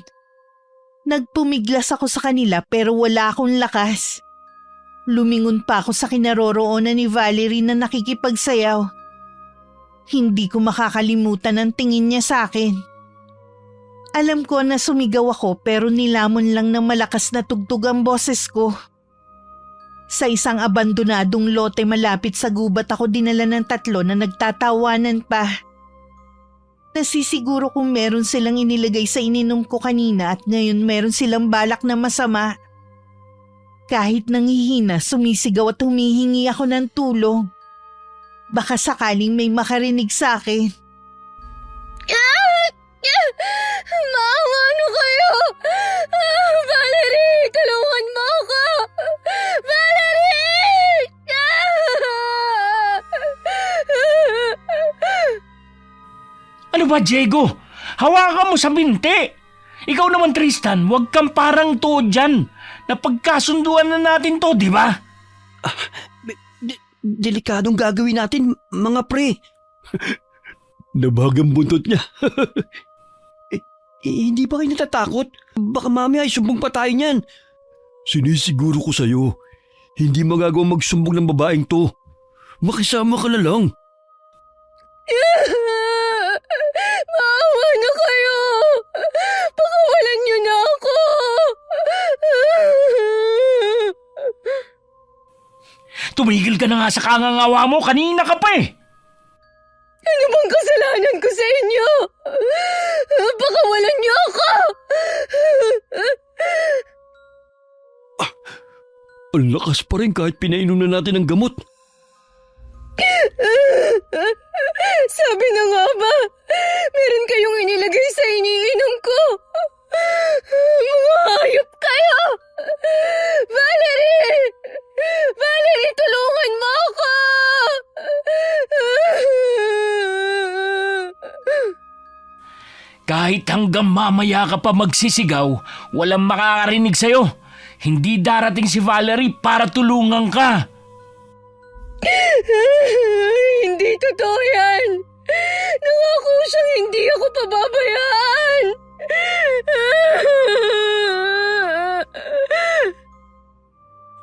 S3: Nagpumiglas ako sa kanila pero wala akong lakas. Lumingon pa ako sa kinaroroonan ni Valerie na nakikipagsayaw. Hindi ko makakalimutan ang tingin niya sa akin. Alam ko na sumigaw ako pero nilamon lang ng malakas na tugtog ang boses ko. Sa isang abandonadong lote malapit sa gubat ako dinala ng tatlo na nagtatawanan pa. Nasisiguro kung meron silang inilagay sa ininom ko kanina at ngayon meron silang balak na masama. Kahit nangihina, sumisigaw at humihingi ako ng tulong. Baka sakaling may makarinig sa akin.
S2: Maawa ano kayo? Valerie, tulungan mo ako! Valerie!
S4: Ano ba, Diego? Hawakan mo sa binti. Ikaw naman, Tristan, huwag kang parang tuod dyan. Napagkasunduan na natin to, di ba?
S5: Delikadong gagawin natin, mga pre. Nabagang buntot niya. Hindi ba kayo natatakot? Baka mamaya ay sumbong pa tayo niyan. Sinisiguro ko sa'yo, hindi magagawa magsumbong ng babaeng to. Makisama ka na lang.
S2: Maawa na kayo! Pakawalan niyo na ako!
S4: Tumigil ka na nga sa kangangawa mo, kanina ka pa eh.
S2: Ano bang kasalanan ko sa inyo? Pakawalan niyo ako!
S5: Ang lakas pa rin kahit pinainom na natin ng gamot.
S2: Sabi na nga ba, meron kayong inilagay sa iniinom ko. Mga hayop kayo! Valerie! Valerie, tulungan mo ako!
S4: Kahit hanggang mamaya ka pa magsisigaw, walang makakarinig sa'yo. Hindi darating si Valerie para tulungan ka.
S2: Hindi totoo yan! Nangako siyang hindi ako pababayaan!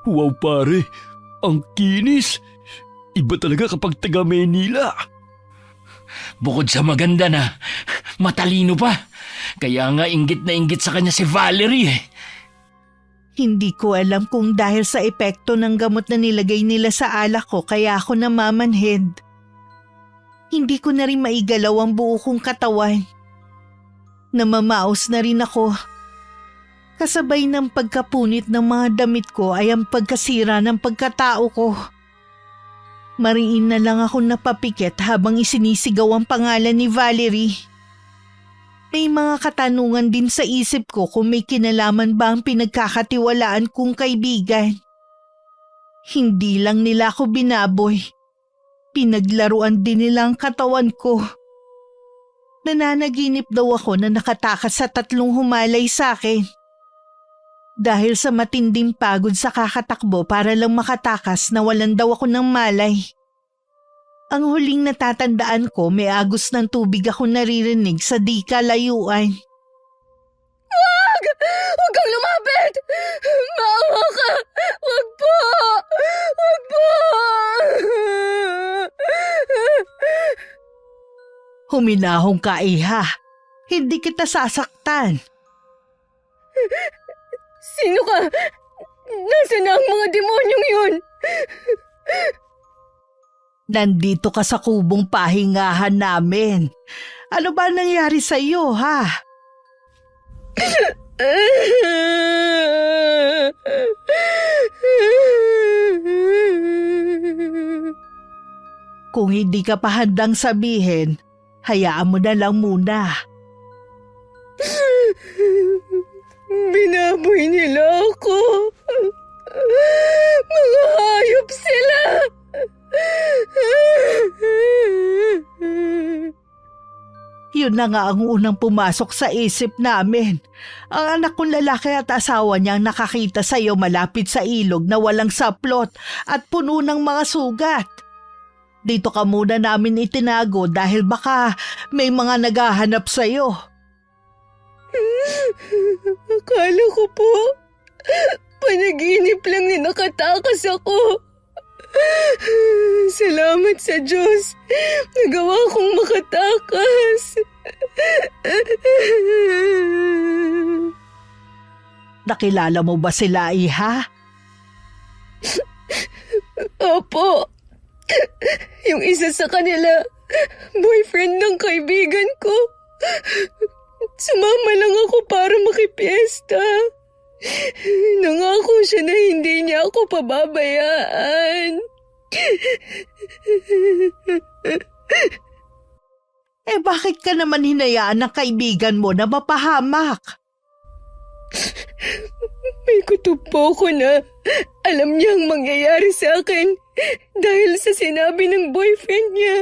S5: Wow pare, ang kinis. Iba talaga kapag taga Maynila.
S4: Bukod sa maganda na, matalino pa. Kaya nga inggit na inggit sa kanya si Valerie eh.
S3: Hindi ko alam kung dahil sa epekto ng gamot na nilagay nila sa alak ko kaya ako namamanhid. Hindi ko na rin maigalaw ang buo kong katawan. Namamaos na rin ako. Kasabay ng pagkapunit ng mga damit ko ay ang pagkasira ng pagkatao ko. Mariin na lang ako napapikit habang isinisigaw ang pangalan ni Valerie. May mga katanungan din sa isip ko kung may kinalaman ba ang pinagkakatiwalaan kong kaibigan. Hindi lang nila ako binaboy. Pinaglaruan din nila ang katawan ko. Nananaginip daw ako na nakatakas sa 3 humalay sa akin. Dahil sa matinding pagod sa kakatakbo para lang makatakas, nawalan daw ako ng malay. Ang huling natatandaan ko, may agos ng tubig ako naririnig sa di kalayuan.
S2: Wag! Huwag kang lumapit! Maawa ka! Wag po! Wag po!
S3: Huminahong ka, Iha. Hindi kita sasaktan.
S2: Sino ka? Nasaan na ang mga demonyong yun?
S3: Nandito ka sa kubong pahingahan namin. Ano ba nangyari sa iyo, ha? Kung hindi ka pa handang sabihin, hayaan mo na lang muna.
S2: Binaboy nila ako. Mga hayop sila.
S3: Yun na nga ang unang pumasok sa isip namin. Ang anak kong lalaki at asawa niyang nakakita sa iyo malapit sa ilog na walang saplot at puno ng mga sugat. Dito ka muna namin itinago dahil baka may mga naghahanap sa iyo.
S2: Akala ko po, panaginip lang na nakatakas ako. Salamat sa Diyos, nagawa kong makatakas.
S3: Nakilala mo ba sila, Iha?
S2: Opo, yung isa sa kanila, boyfriend ng kaibigan ko. Sumama lang ako para makipiesta. Nangako siya na hindi niya ako pababayaan.
S3: Bakit ka naman hinayaan ng kaibigan mo na mapahamak?
S2: May kutob po ako na alam niyang mangyayari sa akin dahil sa sinabi ng boyfriend niya.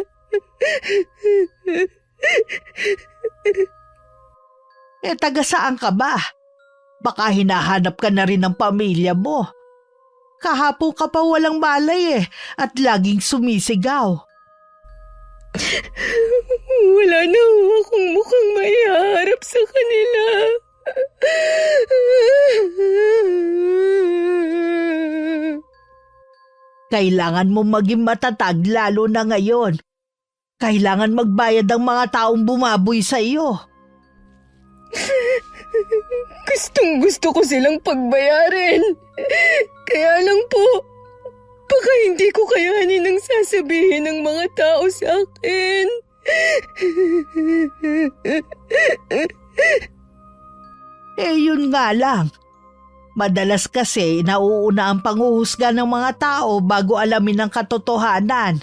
S3: Taga saan ka ba? Baka hinahanap ka na rin ng pamilya mo. Kahapon ka pa walang malay at laging sumisigaw.
S2: Wala na akong mukhang maiharap sa kanila.
S3: Kailangan mo maging matatag lalo na ngayon. Kailangan magbayad ang mga taong bumaboy sa iyo.
S2: Gustong gusto ko silang pagbayarin. Kaya lang po, baka hindi ko kayanin ang sasabihin ng mga tao sa akin.
S3: Yun nga lang. Madalas kasi nauuna ang panghuhusga ng mga tao bago alamin ang katotohanan.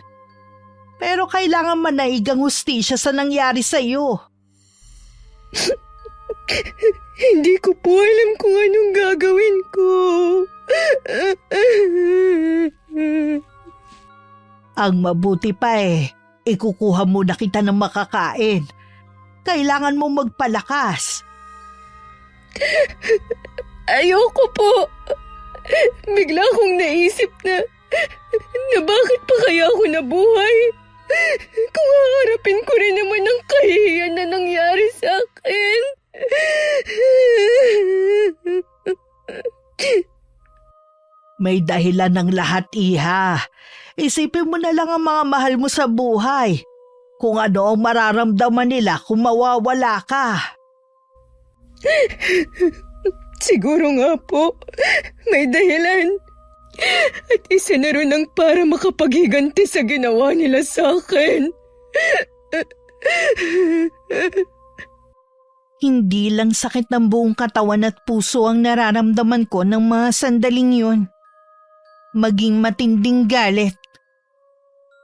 S3: Pero kailangan manaigang hustisya sa nangyari sa iyo.
S2: Hindi ko po alam kung anong gagawin ko.
S3: Ang mabuti pa ikukuha muna kita ng makakain. Kailangan mo magpalakas.
S2: Ayoko po. Bigla akong naisip na bakit pa kaya ako nabuhay? Kung haharapin ko rin naman ang kahihiyan na nangyari sa akin.
S3: May dahilan ng lahat, iha. Isipin mo na lang ang mga mahal mo sa buhay. Kung ano ang mararamdaman nila kung mawawala ka.
S2: Siguro nga po, may dahilan. At isa na rin ang para makapaghiganti sa ginawa nila sa akin.
S3: Hindi lang sakit ng buong katawan at puso ang nararamdaman ko ng mga sandaling yun. Maging matinding galit.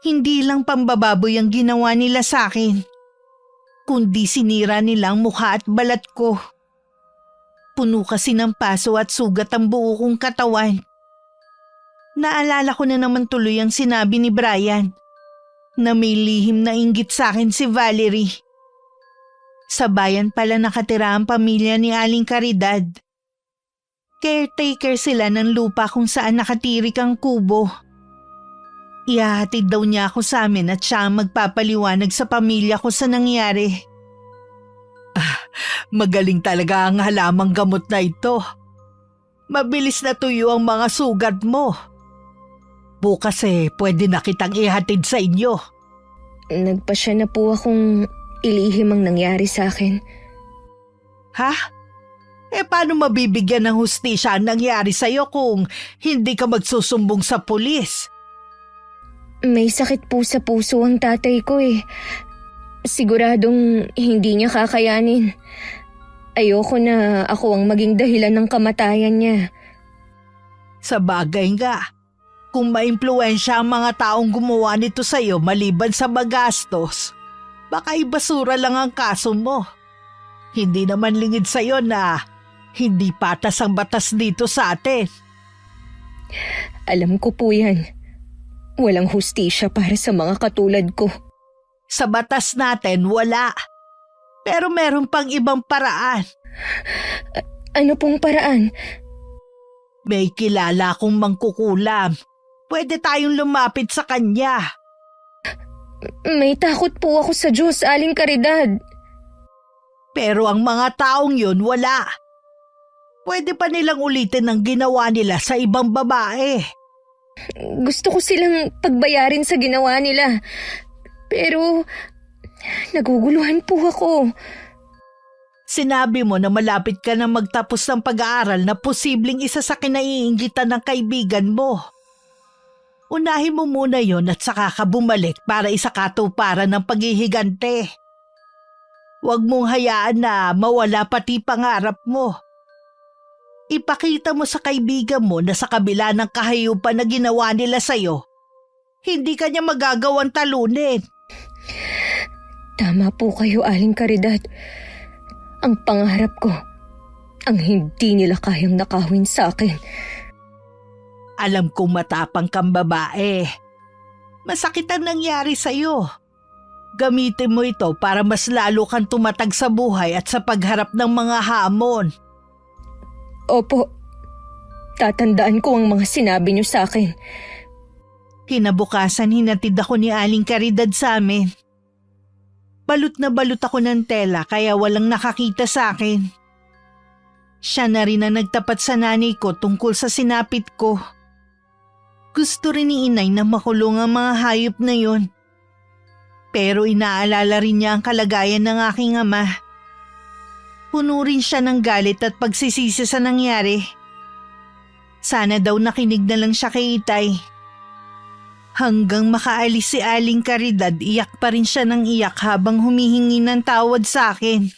S3: Hindi lang pambababoy ang ginawa nila sa akin, kundi sinira nilang mukha at balat ko. Puno kasi ng paso at sugat ang buo kong katawan. Naalala ko na naman tuloy ang sinabi ni Brian na may lihim na inggit sa akin si Valerie. Sa bayan pala nakatira ang pamilya ni Aling Caridad. Caretaker sila ng lupa kung saan nakatirik ang kubo. Ihahatid daw niya ako sa amin at siya ang magpapaliwanag sa pamilya ko sa nangyari. Magaling talaga ang halamang gamot na ito. Mabilis na tuyo ang mga sugat mo. Bukas pwede na kitang ihatid sa inyo.
S2: Nagpasya na po akong ilihim ang nangyari sa akin.
S3: Ha? Paano mabibigyan ng hustisya ang nangyari sa'yo kung hindi ka magsusumbong sa pulis?
S2: May sakit po sa puso ang tatay ko Siguradong hindi niya kakayanin. Ayoko na ako ang maging dahilan ng kamatayan niya.
S3: Sa bagay nga, kung maimpluwensya ang mga taong gumawa nito sa'yo maliban sa magastos, baka ibasura lang ang kaso mo. Hindi naman lingid sa'yo na hindi patas ang batas dito sa atin.
S2: Alam ko po yan. Walang hustisya para sa mga katulad ko.
S3: Sa batas natin, wala. Pero meron pang ibang paraan.
S2: Ano pong paraan?
S3: May kilala akong mangkukulam. Pwede tayong lumapit sa kanya.
S2: May takot po ako sa Diyos, Aling Caridad.
S3: Pero ang mga taong yun, wala. Pwede pa nilang ulitin ang ginawa nila sa ibang babae.
S2: Gusto ko silang pagbayarin sa ginawa nila. Pero naguguluhan po ako.
S3: Sinabi mo na malapit ka na magtapos ng pag-aaral na posibleng isa sa kinaiinggitan ng kaibigan mo. Unahin mo muna yon at saka ka bumalik para isakatuparan ng paghihigante. Huwag mong hayaan na mawala pati pangarap mo. Ipakita mo sa kaibigan mo na sa kabila ng kahayupan na ginawa nila sa'yo, hindi ka niya magagawang talunin.
S2: Tama po kayo, Aling Caridad. Ang pangarap ko, ang hindi nila kayang nakawin sa akin.
S3: Alam kong matapang kang babae. Masakit ang nangyari sa'yo. Gamitin mo ito para mas lalo kang tumatag sa buhay at sa pagharap ng mga hamon.
S2: Opo, tatandaan ko ang mga sinabi niyo sa akin.
S3: Kinabukasan hinatid ako ni Aling Caridad sa amin. Balot na balot ako ng tela kaya walang nakakita sa akin. Siya na rin ang nagtapat sa nanay ko tungkol sa sinapit ko. Gusto rin ni inay na makulong ang mga hayop na yon. Pero inaalala rin niya ang kalagayan ng aking ama. Puno rin siya ng galit at pagsisisi sa nangyari. Sana daw nakinig na lang siya kay Itay. Hanggang makaalis si Aling Caridad, iyak pa rin siya ng iyak habang humihingi ng tawad sa akin.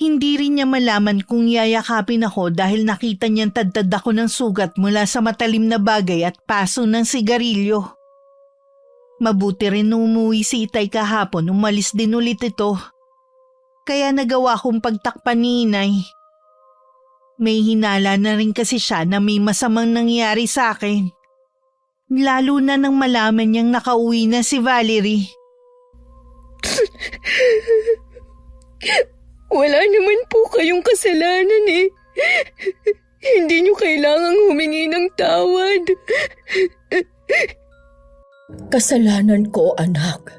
S3: Hindi rin niya malaman kung yayakapin ako dahil nakita niyang tadtad ako ng sugat mula sa matalim na bagay at paso ng sigarilyo. Mabuti rin nung umuwi si Itay kahapon, umalis din ulit ito. Kaya nagawa kong pagtakpan ni inay. May hinala na rin kasi siya na may masamang nangyari sa akin. Lalo na nang malaman niyang nakauwi na si Valerie.
S2: Wala naman po kayong kasalanan eh. Hindi niyo kailangang humingi ng tawad.
S6: Kasalanan ko, anak.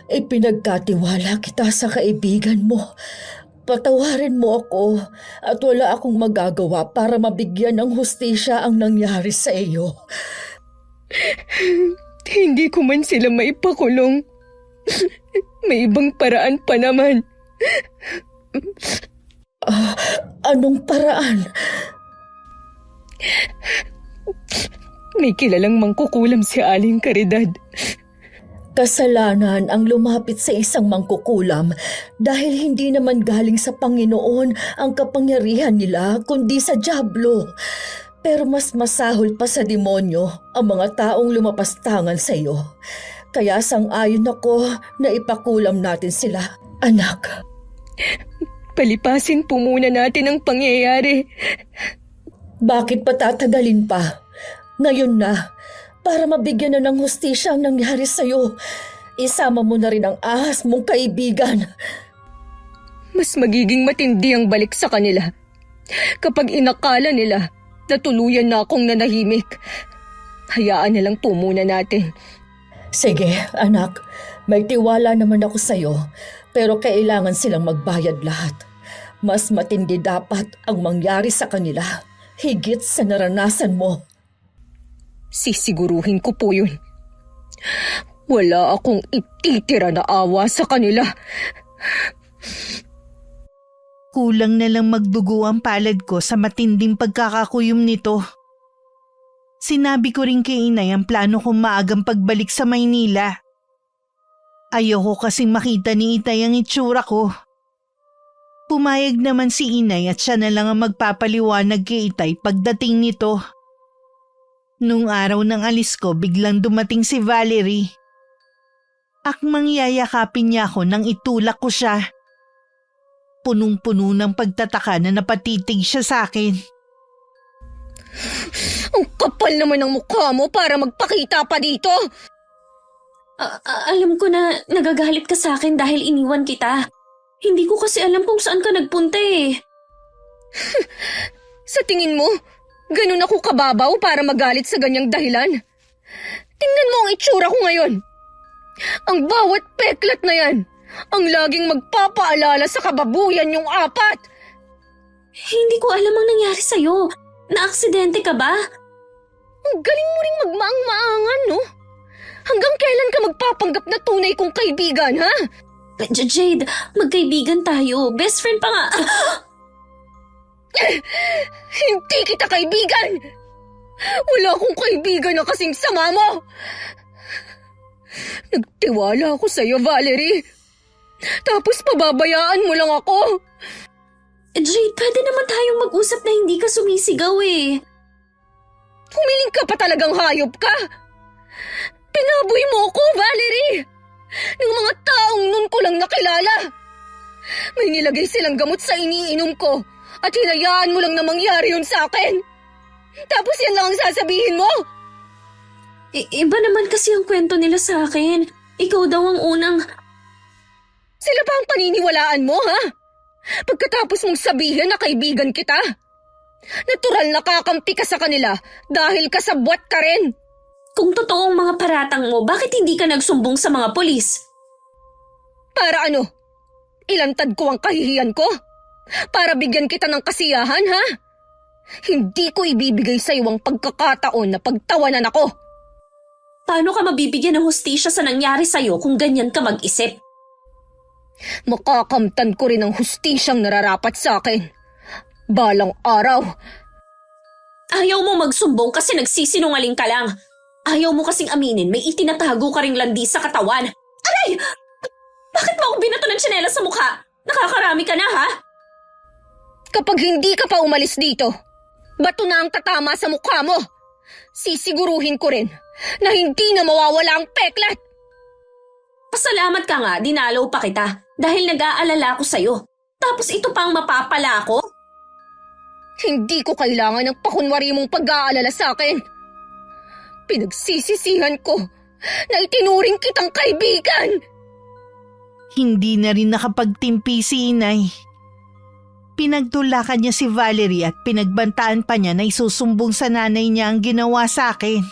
S6: Ipinagkatiwala kita sa kaibigan mo. Patawarin mo ako at wala akong magagawa para mabigyan ng hustisya ang nangyari sa iyo.
S2: Hindi ko man sila maipakulong. May ibang paraan pa naman.
S6: Anong paraan?
S2: May kilalang mangkukulam si Aling Caridad.
S6: Kasalanan ang lumapit sa isang mangkukulam dahil hindi naman galing sa Panginoon ang kapangyarihan nila kundi sa dyablo. Pero mas masahol pa sa demonyo ang mga taong lumapastangan sa iyo. Kaya sang-ayon ako na ipakulam natin sila, anak.
S2: Palipasin po muna natin ang pangyayari.
S6: Bakit patatagalin pa? Ngayon na, para mabigyan na ng hustisya ang nangyari sa'yo. Isama mo na rin ang ahas mong kaibigan.
S2: Mas magiging matindi ang balik sa kanila kapag inakala nila na tuluyan na akong nanahimik. Hayaan na lang po muna natin.
S6: Sige, anak. May tiwala naman ako sa'yo, pero kailangan silang magbayad lahat. Mas matindi dapat ang mangyari sa kanila, higit sa naranasan mo.
S2: Sisiguruhin ko po yun. Wala akong ititira na awa sa kanila.
S3: Kulang na lang magdugo ang palad ko sa matinding pagkakakuyom nito. Sinabi ko rin kay inay ang plano kong maagang pagbalik sa Maynila. Ayoko kasing makita ni Itay ang itsura ko. Pumayag naman si inay at siya na lang ang magpapaliwanag kay Itay pagdating nito. Nung araw ng alis ko, biglang dumating si Valerie. Akmang yayakapin niya ako nang itulak ko siya. Punong-puno ng pagtataka na napatitig siya sa akin.
S2: Ang kapal naman ng mukha mo para magpakita pa dito!
S1: Alam ko na nagagalit ka sa akin dahil iniwan kita. Hindi ko kasi alam kung saan ka nagpunta eh.
S2: Sa tingin mo, ganun ako kababaw para magalit sa ganyang dahilan? Tingnan mo ang itsura ko ngayon. Ang bawat peklat na yan, ang laging magpapaalala sa kababuyan yung apat.
S1: Hindi ko alam ang nangyari sa'yo. Naaksidente ka ba?
S2: Ang galing mo ring magmaang-maangan, no? Hanggang kailan ka magpapanggap na tunay kong kaibigan, ha?
S1: Jade, magkaibigan tayo. Best friend pa nga.
S2: Hindi kita kaibigan! Wala akong kaibigan na kasing sama mo! Nagtiwala ako sa'yo, Valerie. Tapos pababayaan mo lang ako.
S1: Jade, pwede naman tayong mag-usap na hindi ka sumisigaw eh.
S2: Humiling ka pa talagang hayop ka! Pinaboy mo ako, Valerie! Ng mga taong nun ko lang nakilala! May nilagay silang gamot sa iniinom ko at hinayaan mo lang na mangyari yun sa akin! Tapos yan lang ang sasabihin mo?
S1: Iba naman kasi ang kwento nila sa akin. Ikaw daw ang unang...
S2: Sila ba ang paniniwalaan mo, ha? Pagkatapos mong sabihin na kaibigan kita? Natural na kakampi ka sa kanila dahil kasabwat ka rin.
S1: Kung totoong mga paratang mo, bakit hindi ka nagsumbong sa mga polis?
S2: Para ano? Ilantad ko ang kahihiyan ko? Para bigyan kita ng kasiyahan, ha? Hindi ko ibibigay sa iyo ang pagkakataon na pagtawanan ako.
S1: Paano ka mabibigyan ng hustisya sa nangyari sa'yo kung ganyan ka mag-isip?
S2: Makakamtan ko rin ang hustisyang nararapat sa akin. Balang araw.
S1: Ayaw mo magsumbong kasi nagsisinungaling ka lang. Ayaw mo kasing aminin may itinatago ka ring landi sa katawan. Aray! Bakit mo ako binato ng tsinelas sa mukha? Nakakarami ka na, ha?
S2: Kapag hindi ka pa umalis dito, bato na ang tatama sa mukha mo. Sisiguruhin ko rin na hindi na mawawala ang peklat.
S1: Pasalamat ka nga, dinalaw pa kita dahil nag-aalala ko sa'yo. Tapos ito pa ang mapapala ko?
S2: Hindi ko kailangan ng pakunwari mong pag-aalala sa akin. Pinagsisisihan ko na itinuring kitang kaibigan.
S3: Hindi na rin nakapagtimpi si inay. Pinagtulakan niya si Valerie at pinagbantaan pa niya na isusumbong sa nanay niya ang ginawa sa akin.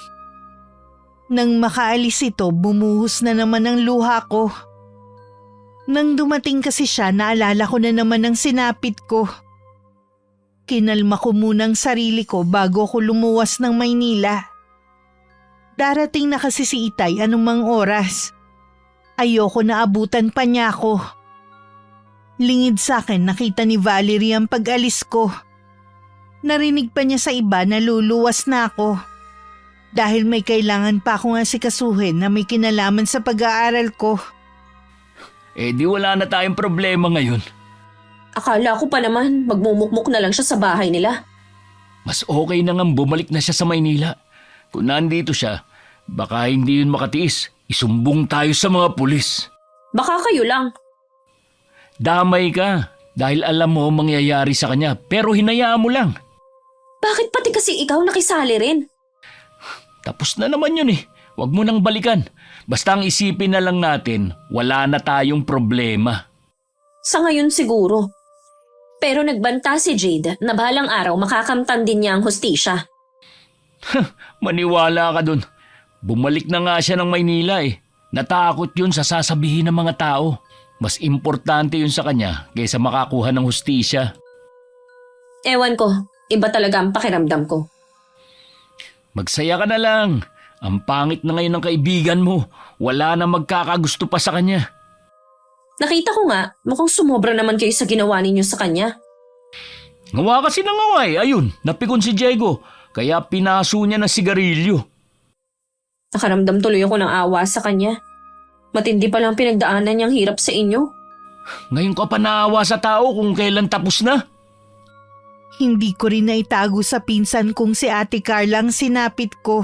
S3: Nang makaalis ito, bumuhos na naman ang luha ko. Nang dumating kasi siya, naalala ko na naman ang sinapit ko. Kinalma ko muna ang sarili ko bago ko lumuwas ng Maynila. Darating na kasi si Itay anumang oras. Ayoko na abutan pa niya ako. Lingid sa akin nakita ni Valerie ang pag-alis ko. Narinig pa niya sa iba na luluwas na ako. Dahil may kailangan pa akong asikasuhin na may kinalaman sa pag-aaral ko.
S4: Eh di wala na tayong problema ngayon.
S1: Akala ko pa naman magmumukmuk na lang siya sa bahay nila.
S4: Mas okay na nga bumalik na siya sa Maynila. Kung nandito siya, baka hindi yun makatiis. Isumbong tayo sa mga pulis.
S1: Baka kayo lang.
S4: Damay ka dahil alam mo mangyayari sa kanya pero hinayaan mo lang.
S1: Bakit pati kasi ikaw nakisali rin?
S4: Tapos na naman yun eh. Huwag mo nang balikan. Basta ang isipin na lang natin, wala na tayong problema.
S1: Sa ngayon siguro. Pero nagbanta si Jade na balang araw makakamtan din niya ang hustisya.
S4: Maniwala ka dun. Bumalik na nga siya ng Maynila eh. Natakot yun sa sasabihin ng mga tao. Mas importante yun sa kanya kaysa makakuha ng hustisya.
S1: Ewan ko, iba talaga ang pakiramdam ko.
S4: Magsaya ka na lang. Ang pangit na ngayon ng kaibigan mo. Wala na magkakagusto pa sa kanya.
S1: Nakita ko nga, mukhang sumobra naman kayo sa ginawa ninyo sa kanya.
S4: Ngawa kasi ng ngaway. Ayun, napikon si Diego. Kaya pinaso niya ng sigarilyo.
S1: Nakaramdam tuloy ako ng awa sa kanya. Matindi pa lang pinagdaanan niyang hirap sa inyo.
S4: Ngayon ka pa naawa sa tao kung kailan tapos na.
S3: Hindi ko rin naitago sa pinsan kong si Ate Carla ang sinapit ko.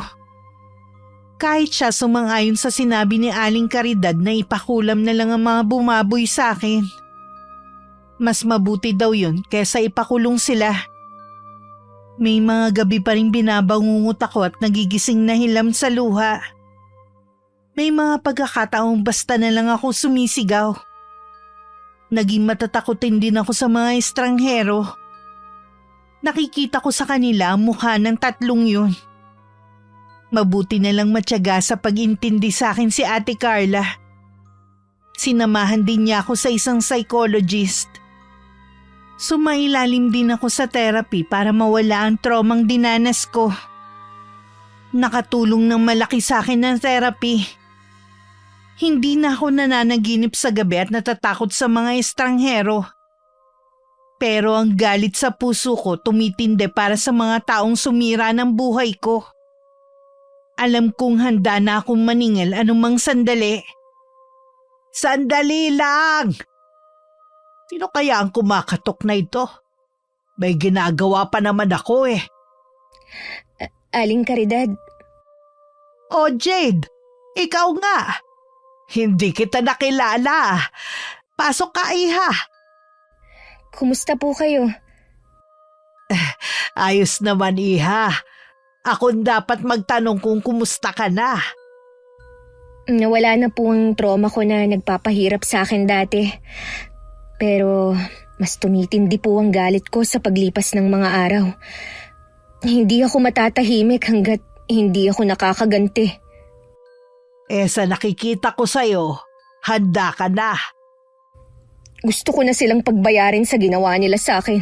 S3: Kahit siya sumang-ayon sa sinabi ni Aling Caridad na ipakulam na lang ang mga bumaboy sa akin. Mas mabuti daw yun kesa ipakulong sila. May mga gabi pa rin binabangungot ako at nagigising na hilam sa luha. May mga pagkakataong basta na lang ako sumisigaw. Naging matatakotin din ako sa mga estranghero. Nakikita ko sa kanila ang mukha ng tatlong yun. Mabuti na lang matyaga sa pag-intindi sa akin si Ate Carla. Sinamahan din niya ako sa isang psychologist. Sumailalim din ako sa therapy para mawala ang traumang dinanas ko. Nakatulong ng malaki sa akin ang therapy. Hindi na ako nananaginip sa gabi at natatakot sa mga estranghero. Pero ang galit sa puso ko tumitindi para sa mga taong sumira ng buhay ko. Alam kong handa na akong maningil anumang sandali. Sandali lang! Sino kaya ang kumakatok na ito? May ginagawa pa naman ako eh.
S2: Aling Caridad,
S3: Oh Jade, ikaw nga. Hindi kita nakilala. Pasok ka, iha.
S2: kumusta po kayo?
S3: Ayos naman, iha. Ako dapat magtanong kung kumusta ka na.
S2: Nawala na po ang trauma ko na nagpapahirap sa akin dati. Pero mas tumitindi po ang galit ko sa paglipas ng mga araw. Hindi ako matatahimik hanggat hindi ako nakakaganti.
S3: Sa nakikita ko sa'yo, handa ka na.
S2: Gusto ko na silang pagbayarin sa ginawa nila sa akin.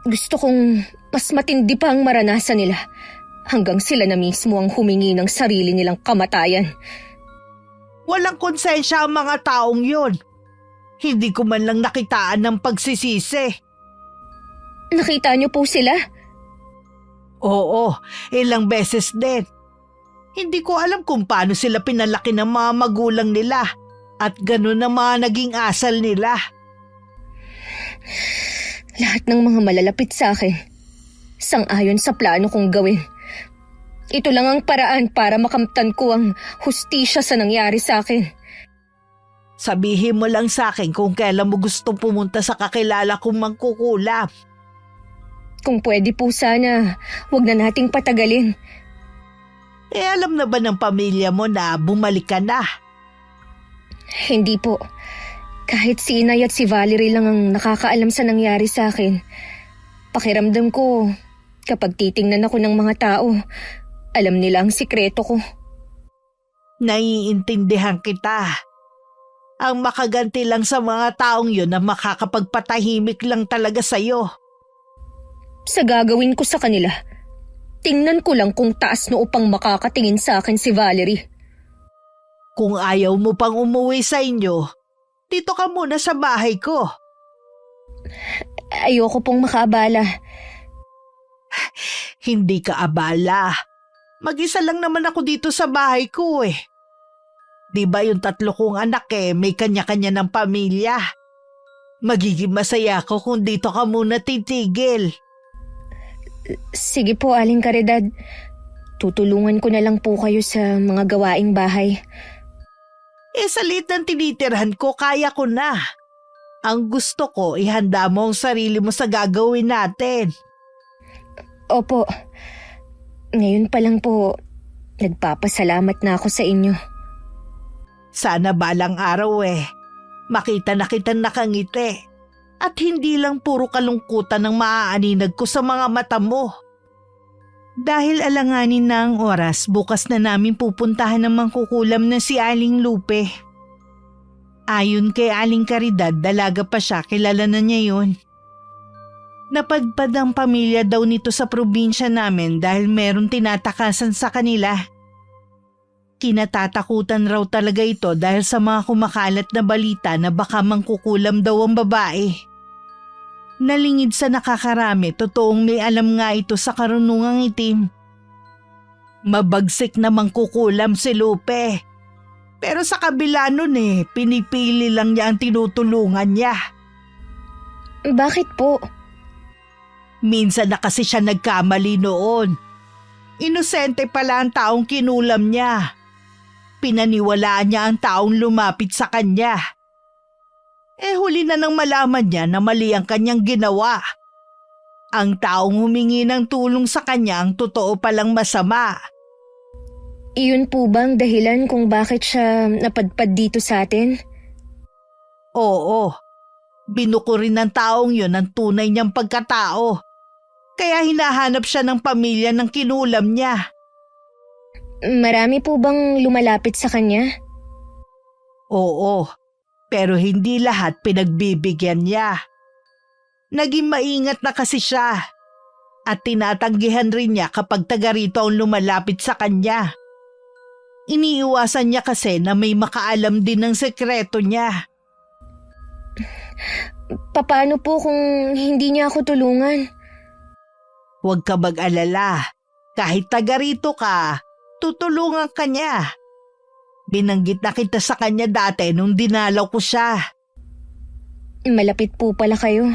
S2: Gusto kong mas matindi pa ang maranasan nila hanggang sila na mismo ang humingi ng sarili nilang kamatayan.
S3: Walang konsensya ang mga taong yon. Hindi ko man lang nakitaan ng pagsisisi.
S2: Nakita niyo po sila?
S3: Oo, ilang beses din. Hindi ko alam kung paano sila pinalaki ng mga magulang nila at ganun ang mga naging asal nila.
S2: Lahat ng mga malalapit sa akin, sang-ayon sa plano kong gawin. Ito lang ang paraan para makamtan ko ang hustisya sa nangyari sa akin.
S3: Sabihin mo lang sa akin kung kailan mo gustong pumunta sa kakilala kong mangkukulam.
S2: Kung pwede po sana, wag na nating patagalin.
S3: Alam na ba ng pamilya mo na bumalik ka na?
S2: Hindi po. Kahit si Inay at si Valerie lang ang nakakaalam sa nangyari sa akin. Pakiramdam ko, kapag titingnan ako ng mga tao, alam nila ang sikreto ko.
S3: Naiintindihan kita. Ang makaganti lang sa mga taong yun na makakapagpatahimik lang talaga sa'yo.
S2: Sa gagawin ko sa kanila, tingnan ko lang kung taas no upang makakatingin sa akin si Valerie.
S3: Kung ayaw mo pang umuwi sa inyo, dito ka muna sa bahay ko.
S2: Ayoko pong makaabala.
S3: Hindi ka abala. Mag-isa lang naman ako dito sa bahay ko eh. Di ba yung 3 kong anak may kanya-kanya ng pamilya? Magiging masaya ako kung dito ka muna titigil.
S2: Sige po, Aling Caridad. Tutulungan ko na lang po kayo sa mga gawaing bahay.
S3: Sa liit ng tinitirhan ko, kaya ko na. Ang gusto ko, ihanda mo ang sarili mo sa gagawin natin.
S2: Opo. Ngayon pa lang po, nagpapasalamat na ako sa inyo.
S3: Sana balang araw makita na kita nakangiti. At hindi lang puro kalungkutan ang maaaninag ko sa mga mata mo. Dahil alanganin na ang oras, bukas na namin pupuntahan ng mangkukulam na si Aling Lupe. Ayon kay Aling Caridad, dalaga pa siya, kilala na niya yun. Napadpad ang pamilya daw nito sa probinsya namin dahil meron tinatakasan sa kanila. Kinatatakutan raw talaga ito dahil sa mga kumakalat na balita na baka mangkukulam daw ang babae. Nalingid sa nakakarami, totoong may alam nga ito sa karunungang itim. Mabagsik na mangkukulam si Lupe. Pero sa kabila nun pinipili lang niya ang tinutulungan niya.
S2: Bakit po?
S3: Minsan na kasi siya nagkamali noon. Inosente pala ang taong kinulam niya. Pinaniwalaan niya ang taong lumapit sa kanya. Huli na nang malaman niya na mali ang kanyang ginawa. Ang taong humingi ng tulong sa kanya ang totoo palang masama.
S2: Iyon po bang dahilan kung bakit siya napadpad dito sa atin?
S3: Oo. Binuko rin ng taong yun ang tunay niyang pagkatao. Kaya hinahanap siya ng pamilya ng kinulam niya.
S2: Marami po bang lumalapit sa kanya?
S3: Oo. Pero hindi lahat pinagbibigyan niya. Naging maingat na kasi siya. At tinatanggihan rin niya kapag taga rito ang lumalapit sa kanya. Iniiwasan niya kasi na may makaalam din ng sekreto niya.
S2: Paano po kung hindi niya ako tulungan?
S3: Huwag ka mag-alala. Kahit taga rito ka, tutulungan ka niya. Binanggit na kita sa kanya dati nung dinalaw ko siya.
S2: Malapit po pala kayo.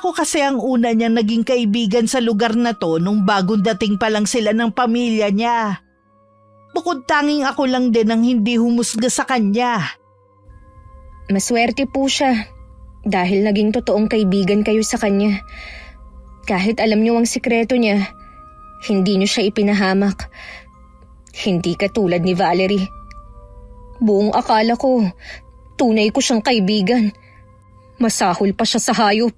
S3: Ako kasi ang una niyang naging kaibigan sa lugar na to nung bagong dating pa lang sila ng pamilya niya. Bukod tanging ako lang din ang hindi humusga sa kanya.
S2: Maswerte po siya dahil naging totoong kaibigan kayo sa kanya. Kahit alam niyo ang sikreto niya, hindi niyo siya ipinahamak. Hindi katulad ni Valerie. Buong akala ko, tunay ko siyang kaibigan. Masahol pa siya sa hayop.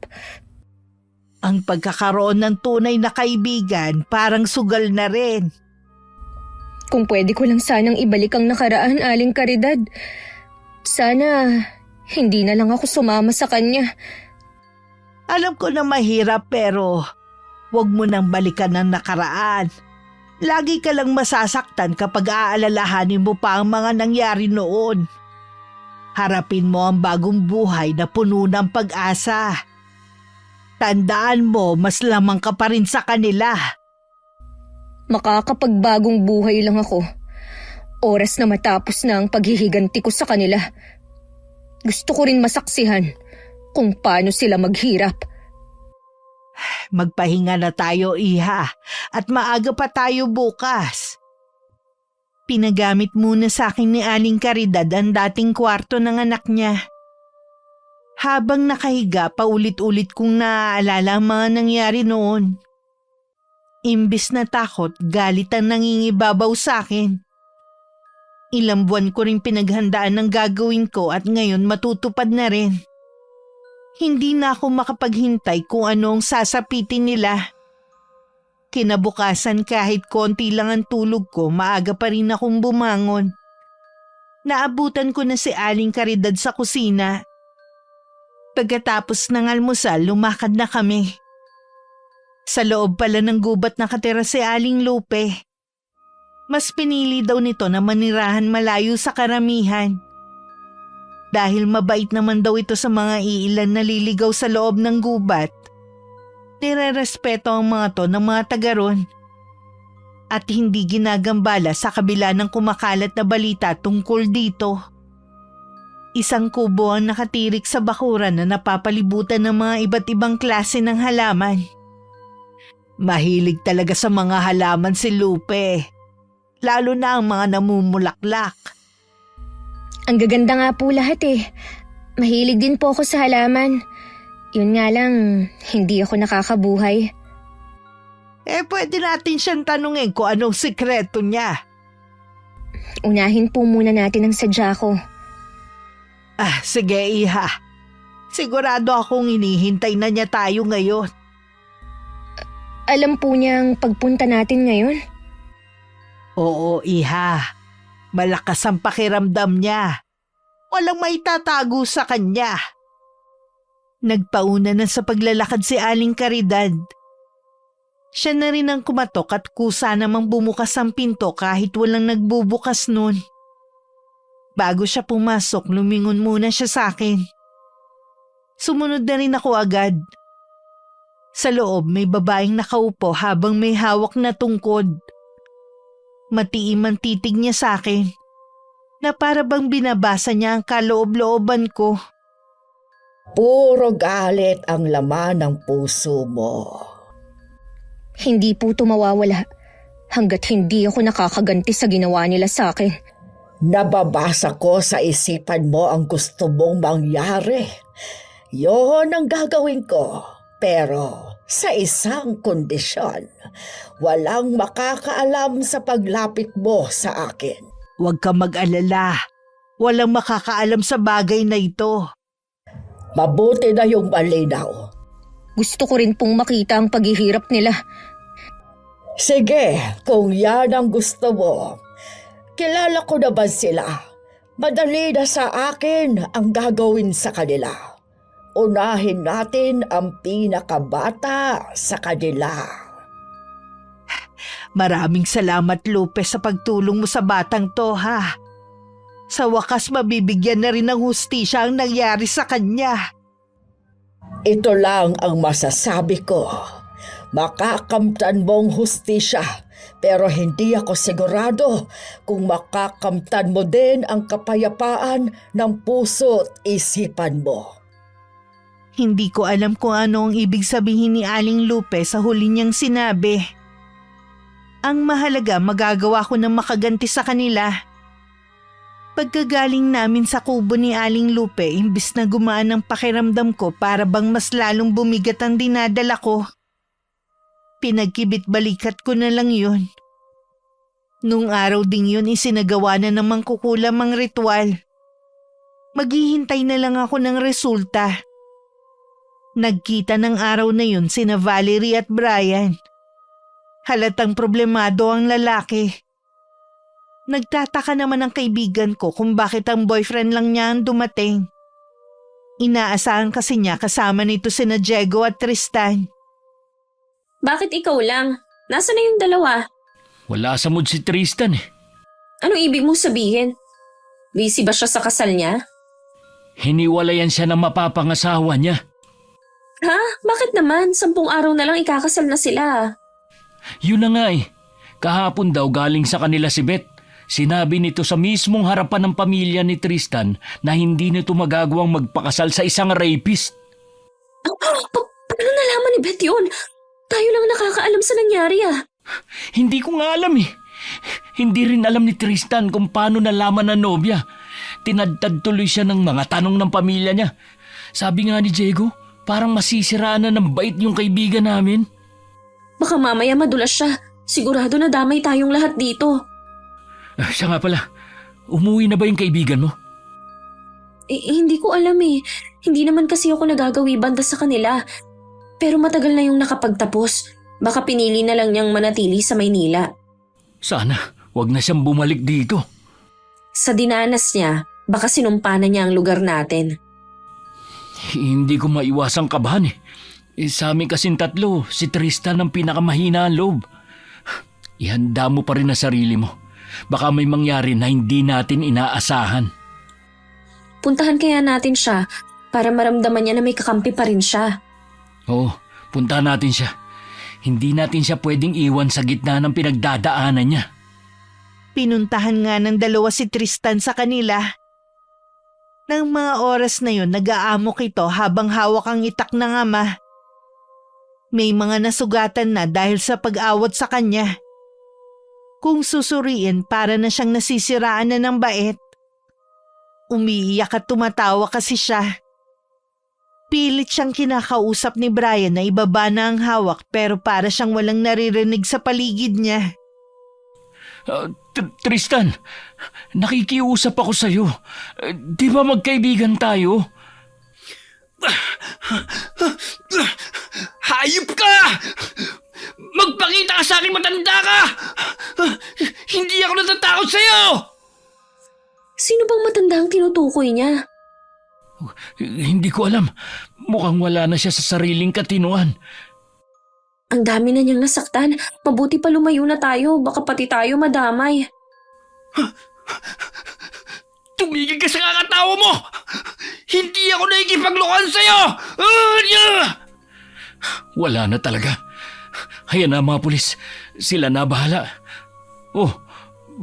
S3: Ang pagkakaroon ng tunay na kaibigan parang sugal na rin.
S2: Kung pwede ko lang sanang ibalik ang nakaraan, Aling Caridad. Sana hindi na lang ako sumama sa kanya.
S3: Alam ko na mahirap pero huwag mo nang balikan ang nakaraan. Lagi ka lang masasaktan kapag aalalahanin mo pa ang mga nangyari noon. Harapin mo ang bagong buhay na puno ng pag-asa. Tandaan mo, mas lamang ka pa rin sa kanila.
S2: Makakapagbagong buhay lang ako. Oras na matapos na ang paghihiganti ko sa kanila. Gusto ko rin masaksihan kung paano sila maghirap.
S3: Magpahinga na tayo, iha, at maaga pa tayo bukas. Pinagamit muna sa akin ni Aling Caridad ang dating kwarto ng anak niya. Habang nakahiga, paulit-ulit kong naaalala ang mga nangyari noon. Imbis na takot, galit ang nangingibabaw sa akin. Ilang buwan ko rin pinaghandaan ng gagawin ko at ngayon matutupad na rin. Hindi na ako makapaghintay kung ano ang sasapitin nila. Kinabukasan kahit konti lang ang tulog ko, maaga pa rin akong bumangon. Naabutan ko na si Aling Caridad sa kusina. Pagkatapos ng almusal, lumakad na kami. Sa loob pala ng gubat nakatira si Aling Lupe. Mas pinili daw nito na manirahan malayo sa karamihan. Dahil mabait naman daw ito sa mga iilan na liligaw sa loob ng gubat. Nirerespeto ang mga to ng mga taga ron. At hindi ginagambala sa kabila ng kumakalat na balita tungkol dito. Isang kubo ang nakatirik sa bakuran na napapalibutan ng mga iba't ibang klase ng halaman. Mahilig talaga sa mga halaman si Lupe. Lalo na ang mga namumulaklak.
S2: Ang gaganda nga po lahat eh. Mahilig din po ako sa halaman. Yun nga lang, hindi ako nakakabuhay.
S3: Pwede natin siyang tanungin kung anong sikreto niya.
S2: Unahin po muna natin ang sadya ko.
S3: Sige iha. Sigurado akong inihintay na niya tayo ngayon.
S2: Alam po niyang pagpunta natin ngayon?
S3: Oo iha. Malakas ang pakiramdam niya. Walang maitatago sa kanya. Nagpauna na sa paglalakad si Aling Caridad. Siya na rin ang kumatok at kusa namang bumukas ang pinto kahit walang nagbubukas nun. Bago siya pumasok, lumingon muna siya sa akin. Sumunod na rin ako agad. Sa loob may babaeng nakaupo habang may hawak na tungkod. Matiim ang titig niya sa akin na para bang binabasa niya ang kaloob-looban ko.
S6: Puro galit ang laman ng puso mo.
S2: Hindi po ito mawawala hanggat hindi ako nakakaganti sa ginawa nila sa akin.
S6: Nababasa ko sa isipan mo ang gusto mong mangyari. Yon ang gagawin ko. Pero sa isang kondisyon, walang makakaalam sa paglapit mo sa akin.
S3: Huwag ka mag-alala. Walang makakaalam sa bagay na ito.
S6: Mabuti na yung malinaw.
S2: Gusto ko rin pong makita ang paghihirap nila.
S6: Sige, kung yan ang gusto mo. Kilala ko naman sila. Madali na sa akin ang gagawin sa kanila. Unahin natin ang pinakabata sa kanila.
S3: Maraming salamat Lupe sa pagtulong mo sa batang to ha. Sa wakas mabibigyan na rin ng hustisya ang nangyari sa kanya.
S6: Ito lang ang masasabi ko. Makakamtan mong hustisya, pero hindi ako sigurado kung makakamtan mo din ang kapayapaan ng puso at isipan mo.
S3: Hindi ko alam kung ano ang ibig sabihin ni Aling Lupe sa huli niyang sinabi. Ang mahalaga, magagawa ko ng makaganti sa kanila. Pagkagaling namin sa kubo ni Aling Lupe, imbis na gumaan ang pakiramdam ko para bang mas lalong bumigat ang dinadala ko. Pinagkibit-balikat ko na lang yun. Nung araw ding yun, isinagawa na namang kukulam ang ritual. Maghihintay na lang ako ng resulta. Nagkita ng araw na yun sina Valerie at Brian. Halatang problemado ang lalaki. Nagtataka naman ang kaibigan ko kung bakit ang boyfriend lang niya ang dumating. Inaasahan kasi niya kasama nito sina Diego at Tristan.
S1: Bakit ikaw lang? Nasaan na yung dalawa?
S4: Wala sa mood si Tristan eh.
S1: Anong ibig mong sabihin? Busy ba siya sa kasal niya?
S4: Hiniwalayan siya ng mapapangasawa niya.
S1: Ha? Bakit naman? 10 araw na lang ikakasal na sila.
S4: Yun na nga eh. Kahapon daw galing sa kanila si Beth. Sinabi nito sa mismong harapan ng pamilya ni Tristan na hindi nito magagawang magpakasal sa isang rapist.
S1: Paano nalaman ni Beth yun? Tayo lang nakakaalam sa nangyari ah.
S4: Hindi ko nga alam eh. Hindi rin alam ni Tristan kung paano nalaman ng nobya. Tinadtad tuloy siya ng mga tanong ng pamilya niya. Sabi nga ni Diego, parang masisiraan na ng bait yung kaibigan namin.
S1: Baka mamaya madulas siya. Sigurado na damay tayong lahat dito.
S4: Siya nga pala, umuwi na ba yung kaibigan mo?
S1: Hindi ko alam eh. Hindi naman kasi ako nagagawi banda sa kanila. Pero matagal na yung nakapagtapos. Baka pinili na lang niyang manatili sa Maynila.
S4: Sana, wag na siyang bumalik dito.
S1: Sa dinanas niya, baka sinumpa na niya ang lugar natin.
S4: Hindi ko maiwasang kabahan eh. Sa amin kasing tatlo, si Tristan ang pinakamahina ang loob. Ihanda mo pa rin ang sarili mo. Baka may mangyari na hindi natin inaasahan.
S1: Puntahan kaya natin siya para maramdaman niya na may kakampi pa rin siya.
S4: Oo, puntahan natin siya. Hindi natin siya pwedeng iwan sa gitna ng pinagdadaanan niya.
S3: Pinuntahan nga ng dalawa si Tristan sa kanila. Nang mga oras na yun, nag-aamok ito habang hawak ang itak ng ama. May mga nasugatan na dahil sa pag-awat sa kanya. Kung susuriin, para na siyang nasisiraan na ng bait. Umiiyak at tumatawa kasi siya. Pilit siyang kinakausap ni Brian na ibaba na ang hawak pero para siyang walang naririnig sa paligid niya.
S4: Tristan, nakikiusap ako sa'yo. Di ba magkaibigan tayo?
S5: Hayop ka! Magpakita ka sa akin, matanda ka! Hindi ako natatakot sa'yo!
S1: Sino bang matandang tinutukoy niya?
S4: Hindi ko alam. Mukhang wala na siya sa sariling katinuan.
S1: Ang dami na niyang nasaktan. Mabuti pa lumayo na tayo. Baka pati tayo madamay.
S5: Tumigil ka sa kakatawa mo! Hindi ako nakikipaglokohan sa'yo!
S4: Wala na talaga. Hayan na mga pulis. Sila na bahala. Oh,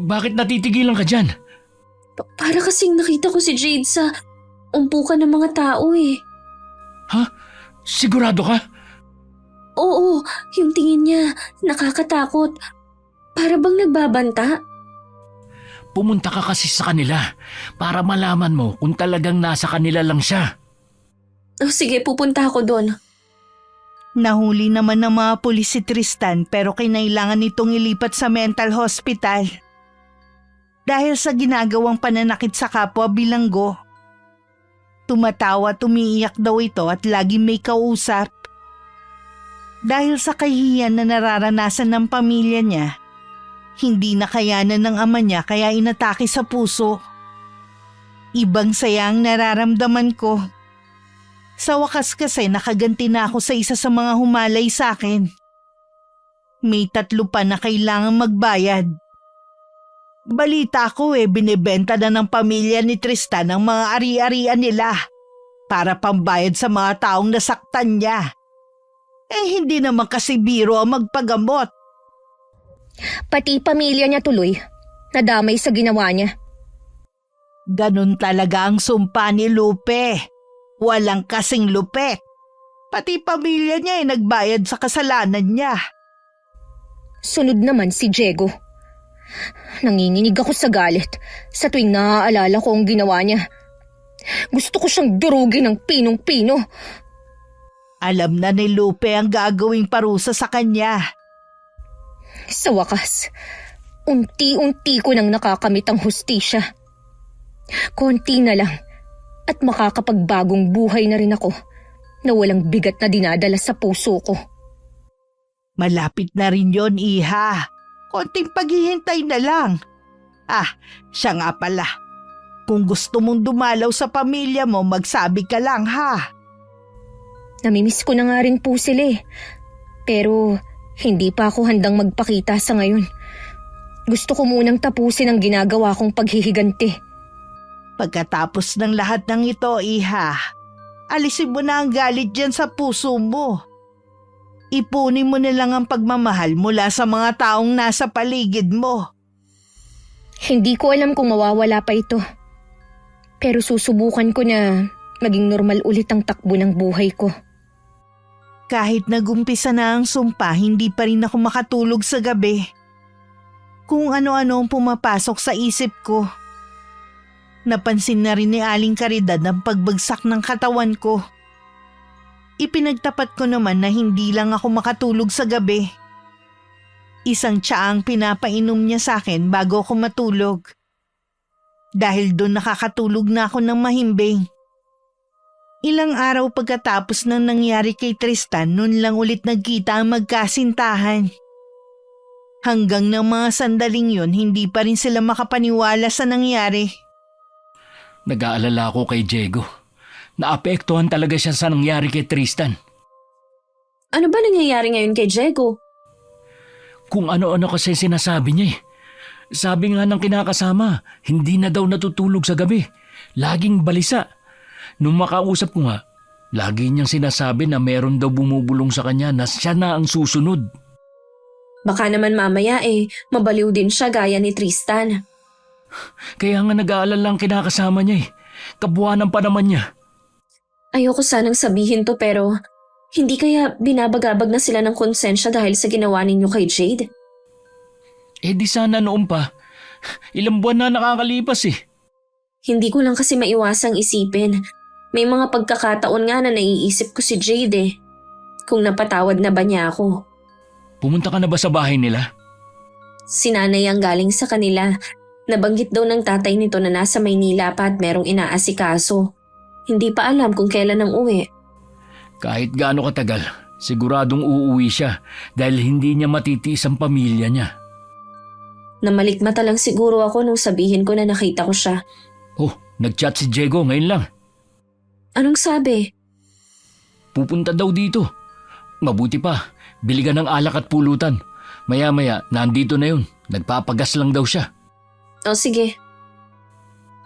S4: bakit natitigilan ka dyan?
S1: Para kasing nakita ko si Jade sa umpukan ng mga tao eh.
S4: Ha? Sigurado ka?
S1: Oo, yung tingin niya, nakakatakot. Para bang nagbabanta?
S4: Pumunta ka kasi sa kanila para malaman mo kung talagang nasa kanila lang siya.
S1: Oh, sige, pupunta ako doon.
S3: Nahuli naman ng mga pulis si Tristan pero kinailangan nitong ilipat sa mental hospital. Dahil sa ginagawang pananakit sa kapwa bilanggo. Tumatawa at umiiyak daw ito at laging may kausap. Dahil sa kahihiyan na nararanasan ng pamilya niya, hindi na kayanan ng ama niya kaya inatake sa puso. Ibang saya ang nararamdaman ko. Sa wakas kasi nakaganti na ako sa isa sa mga humalay sa akin. May 3 pa na kailangang magbayad. Balita ko binibenta na ng pamilya ni Tristan ang mga ari-arian nila para pambayad sa mga taong nasaktan niya. Hindi naman kasi biro ang magpagamot.
S2: Pati pamilya niya tuloy, nadamay sa ginawa niya.
S3: Ganun talaga ang sumpa ni Lupe. Walang kasing lupet. Pati pamilya niya ay nagbayad sa kasalanan niya.
S2: Sunod naman si Diego. Nanginginig ako sa galit sa tuwing naaalala ko ang ginawa niya. Gusto ko siyang durugin ng pinong-pino.
S3: Alam na ni Lupe ang gagawing parusa sa kanya.
S2: Sa wakas, unti-unti ko nang nakakamit ang hustisya. Konti na lang at makakapagbagong buhay na rin ako na walang bigat na dinadala sa puso ko.
S3: Malapit na rin yon, iha. Konting paghihintay na lang. Siya nga pala. Kung gusto mong dumalaw sa pamilya mo, magsabi ka lang ha.
S2: Namimiss ko na nga rin po sila eh. Pero hindi pa ako handang magpakita sa ngayon. Gusto ko munang tapusin ang ginagawa kong paghihiganti.
S3: Pagkatapos ng lahat ng ito, iha, alisin mo na ang galit dyan sa puso mo. Ipunin mo na lang ang pagmamahal mula sa mga taong nasa paligid mo.
S2: Hindi ko alam kung mawawala pa ito. Pero susubukan ko na maging normal ulit ang takbo ng buhay ko.
S3: Kahit nagumpisa na ang sumpa, hindi pa rin ako makatulog sa gabi. Kung ano-ano ang pumapasok sa isip ko. Napansin na rin ni Aling Caridad ang pagbagsak ng katawan ko. Ipinagtapat ko naman na hindi lang ako makatulog sa gabi. Isang tsaang pinapainom niya sa akin bago ako matulog. Dahil doon nakakatulog na ako ng mahimbing. Ilang araw pagkatapos ng nangyari kay Tristan, noon lang ulit nagkita ang magkasintahan. Hanggang ng mga sandaling yon, hindi pa rin sila makapaniwala sa nangyari.
S4: Nag-aalala ako kay Diego. Naapektuhan talaga siya sa nangyari kay Tristan.
S1: Ano ba nangyayari ngayon kay Diego?
S4: Kung ano-ano kasi sinasabi niya eh. Sabi nga ng kinakasama, hindi na daw natutulog sa gabi. Laging balisa. Nung makausap ko nga, lagi niyang sinasabi na meron daw bumubulong sa kanya na siya na ang susunod.
S1: Baka naman mamaya mabaliw din siya gaya ni Tristan.
S4: Kaya nga nag-aalala ang kinakasama niya eh. Kabuuan pa naman niya.
S1: Ayoko sanang sabihin to pero hindi kaya binabagabag na sila ng konsensya dahil sa ginawa ninyo kay Jade?
S4: Di sana noon pa. Ilang buwan na nakakalipas eh.
S1: Hindi ko lang kasi maiwasang isipin. May mga pagkakataon nga na naiisip ko si Jade eh. Kung napatawad na ba niya ako.
S4: Pumunta ka na ba sa bahay nila?
S1: Si nanay ang galing sa kanila. Nabanggit daw ng tatay nito na nasa Maynila pa at merong inaasikaso. Hindi pa alam kung kailan ang uwi.
S4: Kahit gaano katagal, siguradong uuwi siya dahil hindi niya matitiis ang pamilya niya.
S1: Namalikmata lang siguro ako nung sabihin ko na nakita ko siya.
S4: Oh, nag-chat si Diego ngayon lang.
S1: Anong sabi?
S4: Pupunta daw dito. Mabuti pa, bili ka ng alak at pulutan. Maya-maya, nandito na yun. Nagpapagas lang daw siya.
S1: O sige.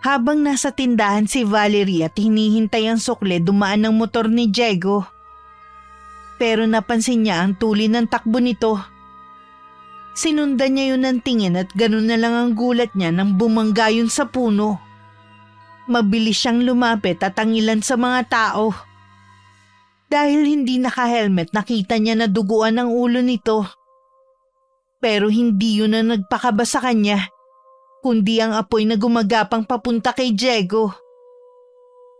S3: Habang nasa tindahan si Valerie at hinihintay ang sukle, dumaan ang motor ni Diego. Pero napansin niya ang tuli ng takbo nito. Sinundan niya yun ng tingin at ganun na lang ang gulat niya nang bumangga yun sa puno. Mabilis siyang lumapit at ang ilan sa mga tao. Dahil hindi naka-helmet, nakita niya na duguan ang ulo nito. Pero hindi yun na nagpakaba sa kanya, kundi ang apoy na gumagapang papunta kay Diego.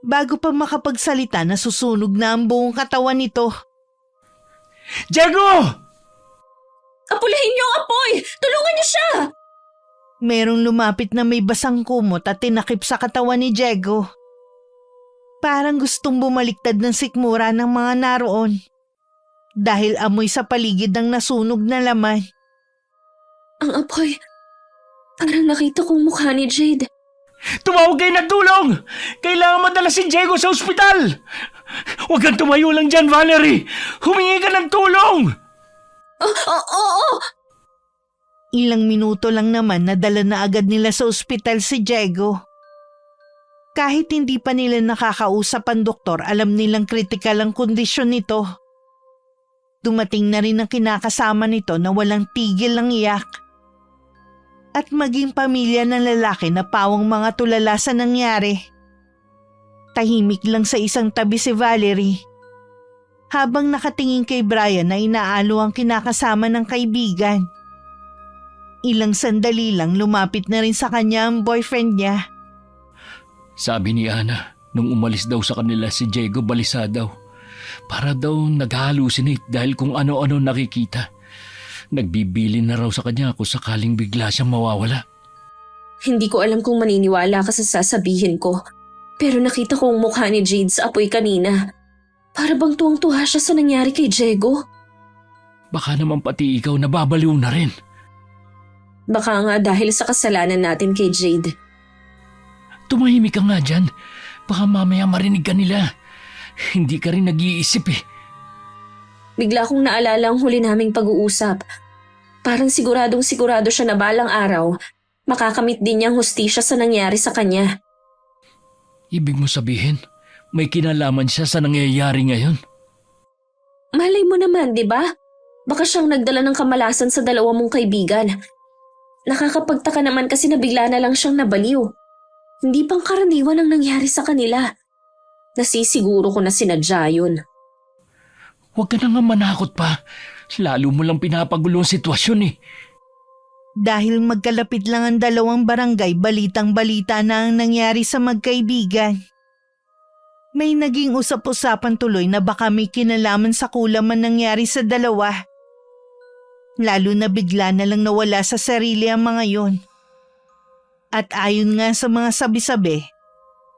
S3: Bago pa makapagsalita, nasusunog na ang buong katawan nito.
S4: Diego!
S1: Apulahin niyo ang apoy! Tulungan niyo siya!
S3: Merong lumapit na may basang kumot at tinakip sa katawan ni Diego. Parang gustong bumaliktad ng sikmura ng mga naroon. Dahil amoy sa paligid ng nasunog na laman.
S1: Ang apoy, parang nakita kong mukha ni Jade.
S4: Tumawag kayo ng tulong! Kailangan madala si Diego sa ospital! Huwag kang tumayo lang dyan, Valerie! Humingi ka ng tulong!
S1: Oo!
S3: Ilang minuto lang naman nadala na agad nila sa ospital si Diego. Kahit hindi pa nila nakakausap ang doktor, alam nilang kritikal ang kondisyon nito. Dumating na rin ang kinakasama nito na walang tigil ng iyak. At maging pamilya ng lalaki na pawang mga tulala sa nangyari. Tahimik lang sa isang tabi si Valerie. Habang nakatingin kay Brian na inaalo ang kinakasama ng kaibigan. Ilang sandali lang lumapit na rin sa kanya ang boyfriend niya.
S4: Sabi ni Ana, nung umalis daw sa kanila si Diego balisa daw. Para daw nag-hallucinate dahil kung ano-ano nakikita. Nagbibili na raw sa kanya kung sakaling bigla siyang mawawala.
S1: Hindi ko alam kung maniniwala ka sa sasabihin ko. Pero nakita ko ang mukha ni Jade sa apoy kanina. Para bang tuwang-tuwa siya sa nangyari kay Diego.
S4: Baka naman pati ikaw nababaliw na rin.
S1: Baka nga dahil sa kasalanan natin kay Jade.
S4: Tumahimik ka nga dyan. Baka mamaya marinig ka nila. Hindi ka rin nag-iisip eh.
S1: Bigla kong naalala ang huli naming pag-uusap. Parang siguradong-sigurado siya na balang araw, makakamit din niyang hustisya sa nangyari sa kanya.
S4: Ibig mo sabihin, may kinalaman siya sa nangyayari ngayon?
S1: Malay mo naman, di ba? Baka siyang nagdala ng kamalasan sa dalawa mong kaibigan. Nakakapagtaka naman kasi na bigla na lang siyang nabaliw. Hindi pang karaniwan ang nangyari sa kanila. Nasisiguro ko na sinadya yun.
S4: Huwag ka na nga manakot pa. Lalo mo lang pinapagulo ang sitwasyon eh.
S3: Dahil magkalapit lang ang dalawang barangay, balitang-balita na ang nangyari sa magkaibigan. May naging usap-usapan tuloy na baka may kinalaman sa kulam ang nangyari sa dalawa. Lalo na bigla na lang nawala sa sarili ang mga yon. At ayon nga sa mga sabi-sabi,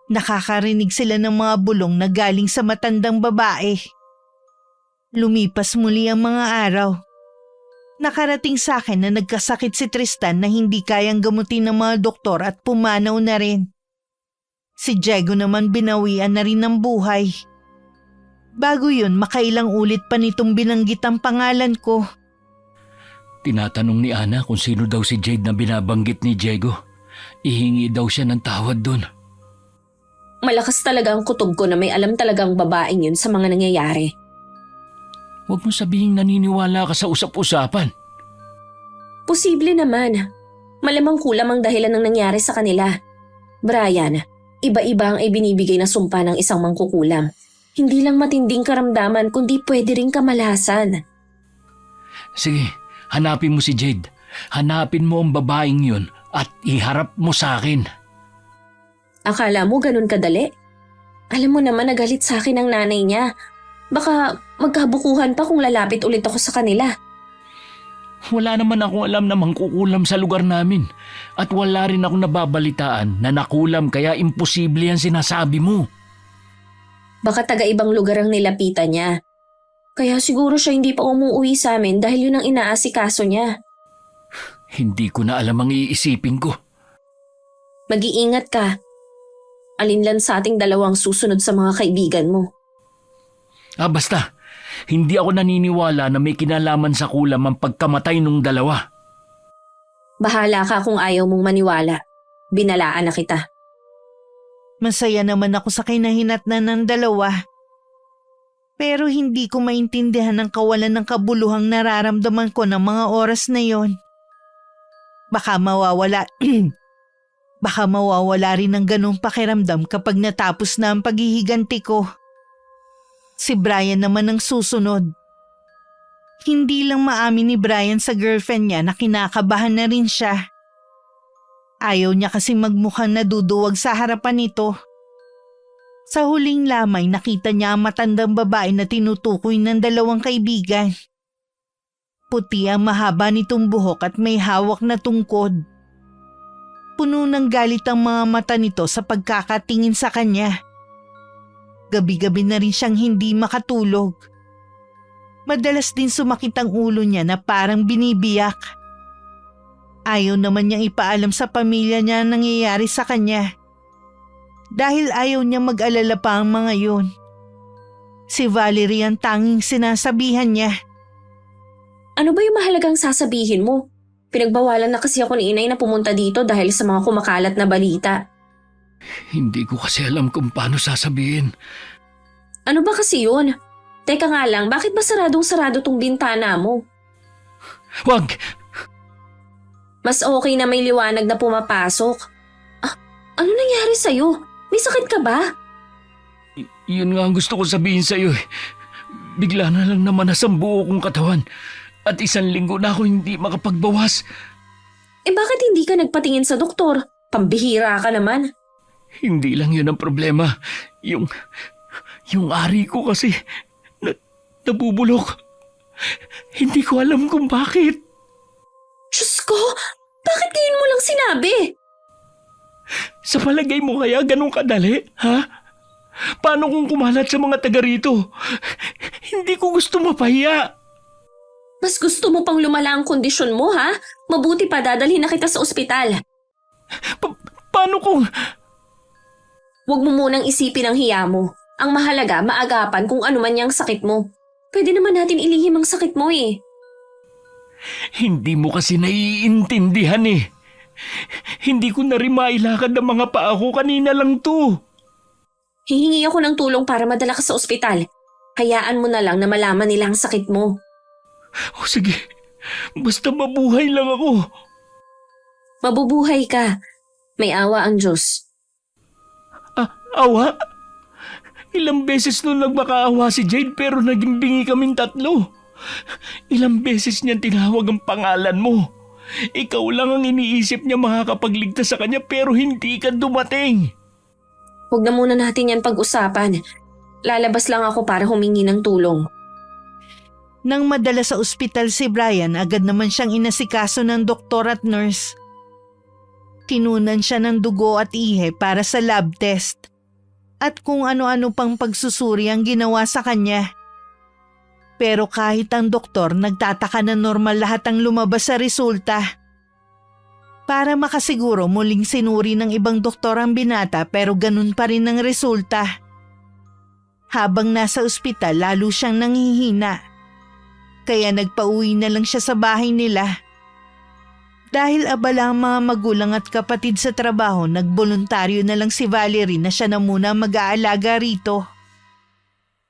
S3: nakakarinig sila ng mga bulong na galing sa matandang babae. Lumipas muli ang mga araw. Nakarating sa akin na nagkasakit si Tristan na hindi kayang gamutin ng mga doktor at pumanaw na rin. Si Diego naman binawian na rin ng buhay. Bago yun, makailang ulit pa nitong binanggit ang pangalan ko.
S4: Tinatanong ni Ana kung sino daw si Jade na binabanggit ni Diego. Ihingi daw siya ng tawad doon.
S1: Malakas talaga ang kutob ko na may alam talagang babaeng yun sa mga nangyayari.
S4: Huwag mo sabihing naniniwala ka sa usap-usapan.
S1: Posible naman. Malamang kulam ang dahilan ng nangyari sa kanila. Brian, iba-iba ang ibinibigay na sumpa ng isang mangkukulam. Hindi lang matinding karamdaman kundi pwede ring kamalasan.
S4: Sige, hanapin mo si Jade. Hanapin mo ang babaeng yun at iharap mo sa akin.
S1: Akala mo ganun kadali? Alam mo naman nagalit sa akin ang nanay niya. Baka magkabukuhan pa kung lalapit ulit ako sa kanila.
S4: Wala naman akong alam na mangkukulam sa lugar namin. At wala rin akong nababalitaan na nakulam kaya imposible yan sinasabi mo.
S1: Baka taga-ibang lugar ang nilapitan niya. Kaya siguro siya hindi pa umuwi sa amin dahil yun ang inaasikaso niya.
S4: Hindi ko na alam ang iisipin ko.
S1: Mag-iingat ka. Alinlan sa ating dalawang susunod sa mga kaibigan mo.
S4: Basta, hindi ako naniniwala na may kinalaman sa kulam ang pagkamatay nung dalawa.
S1: Bahala ka kung ayaw mong maniwala. Binalaan na kita.
S3: Masaya naman ako sa kinahinatnan ng dalawa. Pero hindi ko maintindihan ang kawalan ng kabuluhang nararamdaman ko ng mga oras na yon. Baka mawawala rin ng ganong pakiramdam kapag natapos na ang paghihiganti ko. Si Brian naman ang susunod. Hindi lang maamin ni Brian sa girlfriend niya na kinakabahan na rin siya. Ayaw niya kasi magmukhang naduduwag sa harapan nito. Sa huling lamay nakita niya ang matandang babae na tinutukoy ng dalawang kaibigan. Puti ang mahaba nitong buhok at may hawak na tungkod. Puno ng galit ang mga mata nito sa pagkakatingin sa kanya. Gabi-gabi na rin siyang hindi makatulog. Madalas din sumakit ang ulo niya na parang binibiyak. Ayaw naman niyang ipaalam sa pamilya niya ang nangyayari sa kanya. Dahil ayaw niyang mag-alala pa ang mga yun. Si Valerie ang tanging sinasabihan niya.
S1: Ano ba yung mahalagang sasabihin mo? Pinagbawalan na kasi ako ni inay na pumunta dito dahil sa mga kumakalat na balita.
S4: Hindi ko kasi alam kung paano sasabihin.
S1: Ano ba kasi yun? Teka nga lang, bakit ba saradong-sarado tong bintana mo?
S4: Wag!
S1: Mas okay na may liwanag na pumapasok. Ano nangyari sa'yo? May sakit ka ba?
S4: Yun nga ang gusto ko sabihin sa'yo eh. Bigla na lang namanas ang buo kong katawan. At 1 linggo na ako hindi makapagbawas.
S1: Eh bakit hindi ka nagpatingin sa doktor? Pambihira ka naman.
S4: Hindi lang yun ang problema. Yung ari ko kasi nabubulok. Hindi ko alam kung bakit.
S1: Diyos ko, bakit ngayon mo lang sinabi?
S4: Sa palagay mo kaya ganun kadali, ha? Paano kung kumalat sa mga taga rito? Hindi ko gusto mapahiya.
S1: Mas gusto mo pang lumala ang kondisyon mo, ha? Mabuti pa dadalhin na kita sa ospital.
S4: Paano kung...
S1: Huwag mo munang isipin ang hiya mo. Ang mahalaga, maagapan kung ano man yung sakit mo. Pwede naman natin ilihim ang sakit mo eh.
S4: Hindi mo kasi naiintindihan eh. Hindi ko na rin mailakad ang mga paa ko, kanina lang to.
S1: Hihingi ako ng tulong para madala ka sa ospital. Hayaan mo na lang na malaman nila ang sakit mo.
S4: O sige, basta mabuhay lang ako.
S1: Mabubuhay ka. May awa ang Diyos.
S4: Awa? Ilang beses nung nagmakaawa si Jade pero naging bingi kaming 3. Ilang beses niya tinawag ang pangalan mo. Ikaw lang ang iniisip niya makakapagligtas sa kanya pero hindi ka dumating.
S1: Huwag na muna natin yan pag-usapan. Lalabas lang ako para humingi ng tulong.
S3: Nang madala sa ospital si Brian, agad naman siyang inasikaso ng doktor at nurse. Kinunan siya ng dugo at ihe para sa lab test. At kung ano-ano pang pagsusuri ang ginawa sa kanya. Pero kahit ang doktor nagtataka na normal lahat ang lumabas sa resulta. Para makasiguro muling sinuri ng ibang doktor ang binata pero ganun pa rin ang resulta. Habang nasa ospital lalo siyang nanghihina. Kaya nagpauwi na lang siya sa bahay nila. Dahil abala ang mga magulang at kapatid sa trabaho, nagboluntaryo na lang si Valerie na siya na muna mag-aalaga rito.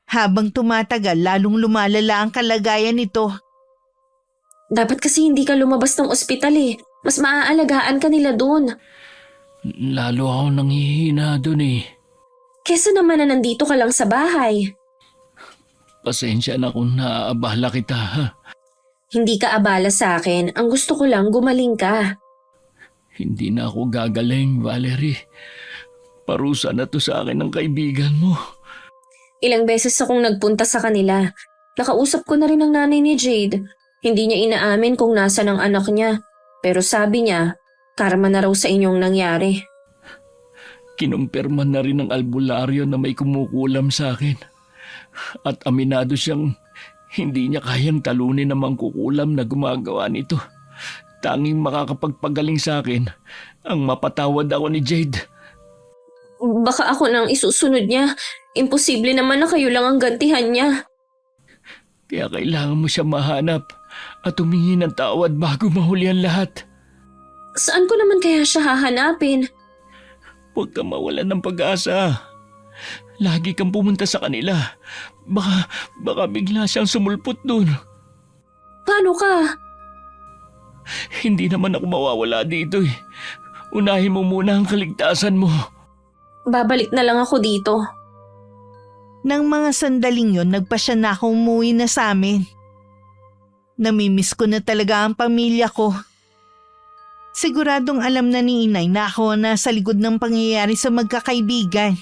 S3: Habang tumatagal, lalong lumalala ang kalagayan nito.
S1: Dapat kasi hindi ka lumabas ng ospital eh. Mas maaalagaan ka nila doon.
S4: Lalo ako nanghihina dun eh.
S1: Kesa naman na nandito ka lang sa bahay.
S4: Pasensya na kung naaabala kita ha.
S1: Hindi ka abala sa akin. Ang gusto ko lang gumaling ka.
S4: Hindi na ako gagaling, Valerie. Parusa na to sa akin ng kaibigan mo.
S1: Ilang beses akong nagpunta sa kanila. Nakausap ko na rin ang nanay ni Jade. Hindi niya inaamin kung nasa ng anak niya. Pero sabi niya, karma na raw sa inyong nangyari.
S4: Kinumpirma na rin ng albularyo na may kumukulam sa akin. At aminado siyang hindi niya kayang talunin ang mangkukulam na gumagawa nito. Tanging makakapagpagaling sa akin ang mapatawad ako ni Jade.
S1: Baka ako nang isusunod niya. Imposible naman na kayo lang ang gantihan niya.
S4: Kaya kailangan mo siya mahanap at humingi ng tawad bago mahuli ang lahat.
S1: Saan ko naman kaya siya hahanapin?
S4: Huwag ka mawalan ng pag-asa. Lagi kang pumunta sa kanila. Baka bigla siyang sumulpot dun.
S1: Paano ka?
S4: Hindi naman ako mawawala dito eh. Unahin mo muna ang kaligtasan mo.
S1: Babalik na lang ako dito.
S3: Nang mga sandaling yon, nagpasya na akong umuwi na sa amin. Namimiss ko na talaga ang pamilya ko. Siguradong alam na ni Inay na ako na sa likod ng pangyayari sa magkakaibigan.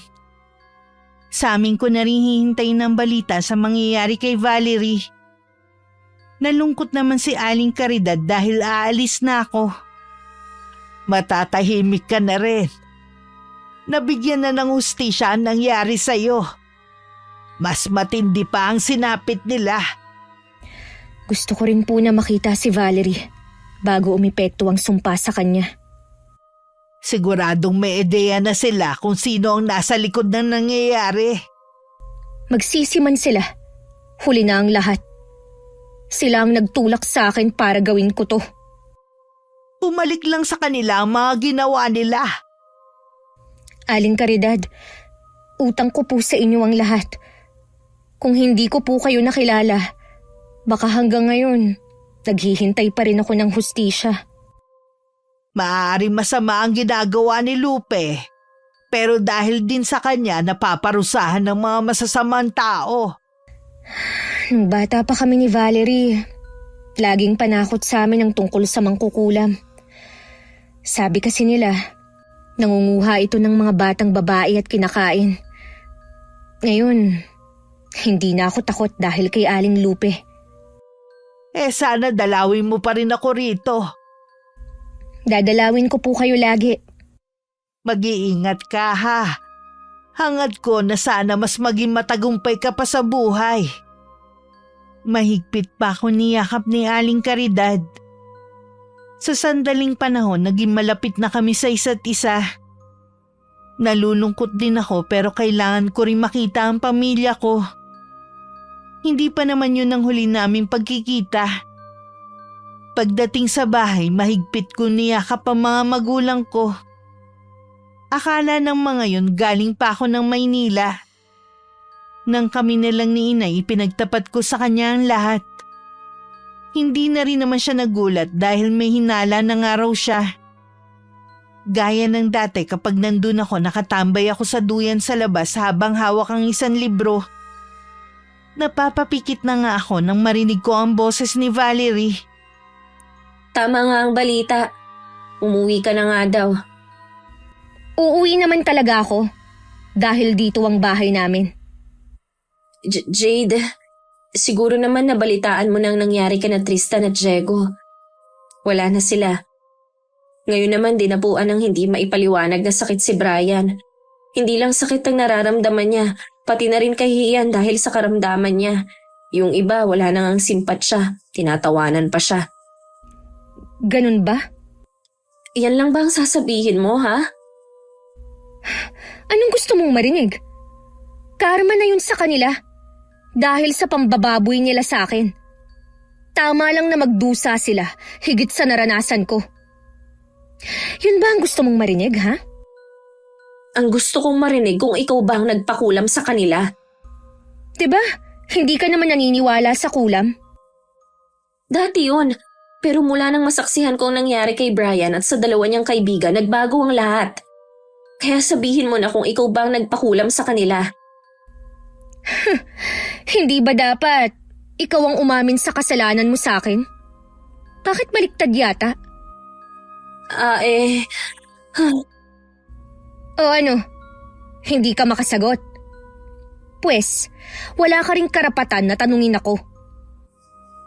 S3: Sa amin ko na rin hihintayin ng balita sa mangyayari kay Valerie. Nalungkot naman si Aling Caridad dahil aalis na ako. Matatahimik ka na rin. Nabigyan na ng hustisya ang nangyari sa'yo. Mas matindi pa ang sinapit nila.
S2: Gusto ko rin po na makita si Valerie bago umepekto ang sumpa sa kanya.
S3: Siguradong may ideya na sila kung sino ang nasa likod ng nangyayari.
S2: Magsisiman sila. Huli na ang lahat. Sila ang nagtulak sa akin para gawin ko to.
S3: Pumalik lang sa kanila ang mga ginawa nila.
S2: Aling Caridad, utang ko po sa inyo ang lahat. Kung hindi ko po kayo nakilala, baka hanggang ngayon, naghihintay pa rin ako ng hustisya.
S3: Maaaring masama ang ginagawa ni Lupe, Pero dahil din sa kanya napaparusahan ng mga masasamang tao.
S2: Nung bata pa kami ni Valerie, laging panakot sa amin ang tungkol sa mangkukulam. Sabi kasi nila, nangunguha ito ng mga batang babae at kinakain. Ngayon, hindi na ako takot dahil kay Aling Lupe.
S3: Sana dalawin mo pa rin ako rito.
S2: Dadalawin ko po kayo lagi.
S3: Mag-iingat ka ha. Hangad ko na sana mas maging matagumpay ka pa sa buhay. Mahigpit pa ako niyakap ni Aling Caridad. Sa sandaling panahon, naging malapit na kami sa isa't isa. Nalulungkot din ako pero kailangan ko rin makita ang pamilya ko. Hindi pa naman yun ang huli naming pagkikita. Pagdating sa bahay, mahigpit ko niyakap ang mga magulang ko. Akala ng mga yun galing pa ako ng Maynila. Nang kami nilang ni inay, ipinagtapat ko sa kanya ang lahat. Hindi na rin naman siya nagulat dahil may hinala na nga raw siya. Gaya ng dati kapag nandun ako, nakatambay ako sa duyan sa labas habang hawak ang isang libro. Napapapikit na nga ako nang marinig ko ang boses ni Valerie.
S1: Tama nga ang balita. Umuwi ka na nga daw.
S2: Uuwi naman talaga ako dahil dito ang bahay namin.
S1: Jade, siguro naman nabalitaan mo nang nangyari ka na Tristan at Diego. Wala na sila. Ngayon naman dinapuan ng hindi maipaliwanag na sakit si Brian. Hindi lang sakit ang nararamdaman niya, pati na rin kahihiyan dahil sa karamdaman niya. Yung iba wala nang ang simpatsya, tinatawanan pa siya.
S2: Ganun ba?
S1: Yan lang ba ang sasabihin mo, ha?
S2: Anong gusto mong marinig? Karma na yun sa kanila. Dahil sa pambababoy nila sa akin. Tama lang na magdusa sila, higit sa naranasan ko. Yun ba ang gusto mong marinig, ha?
S1: Ang gusto kong marinig kung ikaw ba ang nagpakulam sa kanila.
S2: Diba? Hindi ka naman naniniwala sa kulam?
S1: Dati yun, pero mula nang masaksihan ko ang nangyari kay Brian at sa dalawa niyang kaibigan, nagbago ang lahat. Kaya sabihin mo na kung ikaw ba ang nagpakulam sa kanila.
S2: Hindi ba dapat ikaw ang umamin sa kasalanan mo sa akin? Bakit baliktad yata? O ano? Hindi ka makasagot? Pwes, wala ka ring karapatan na tanungin ako.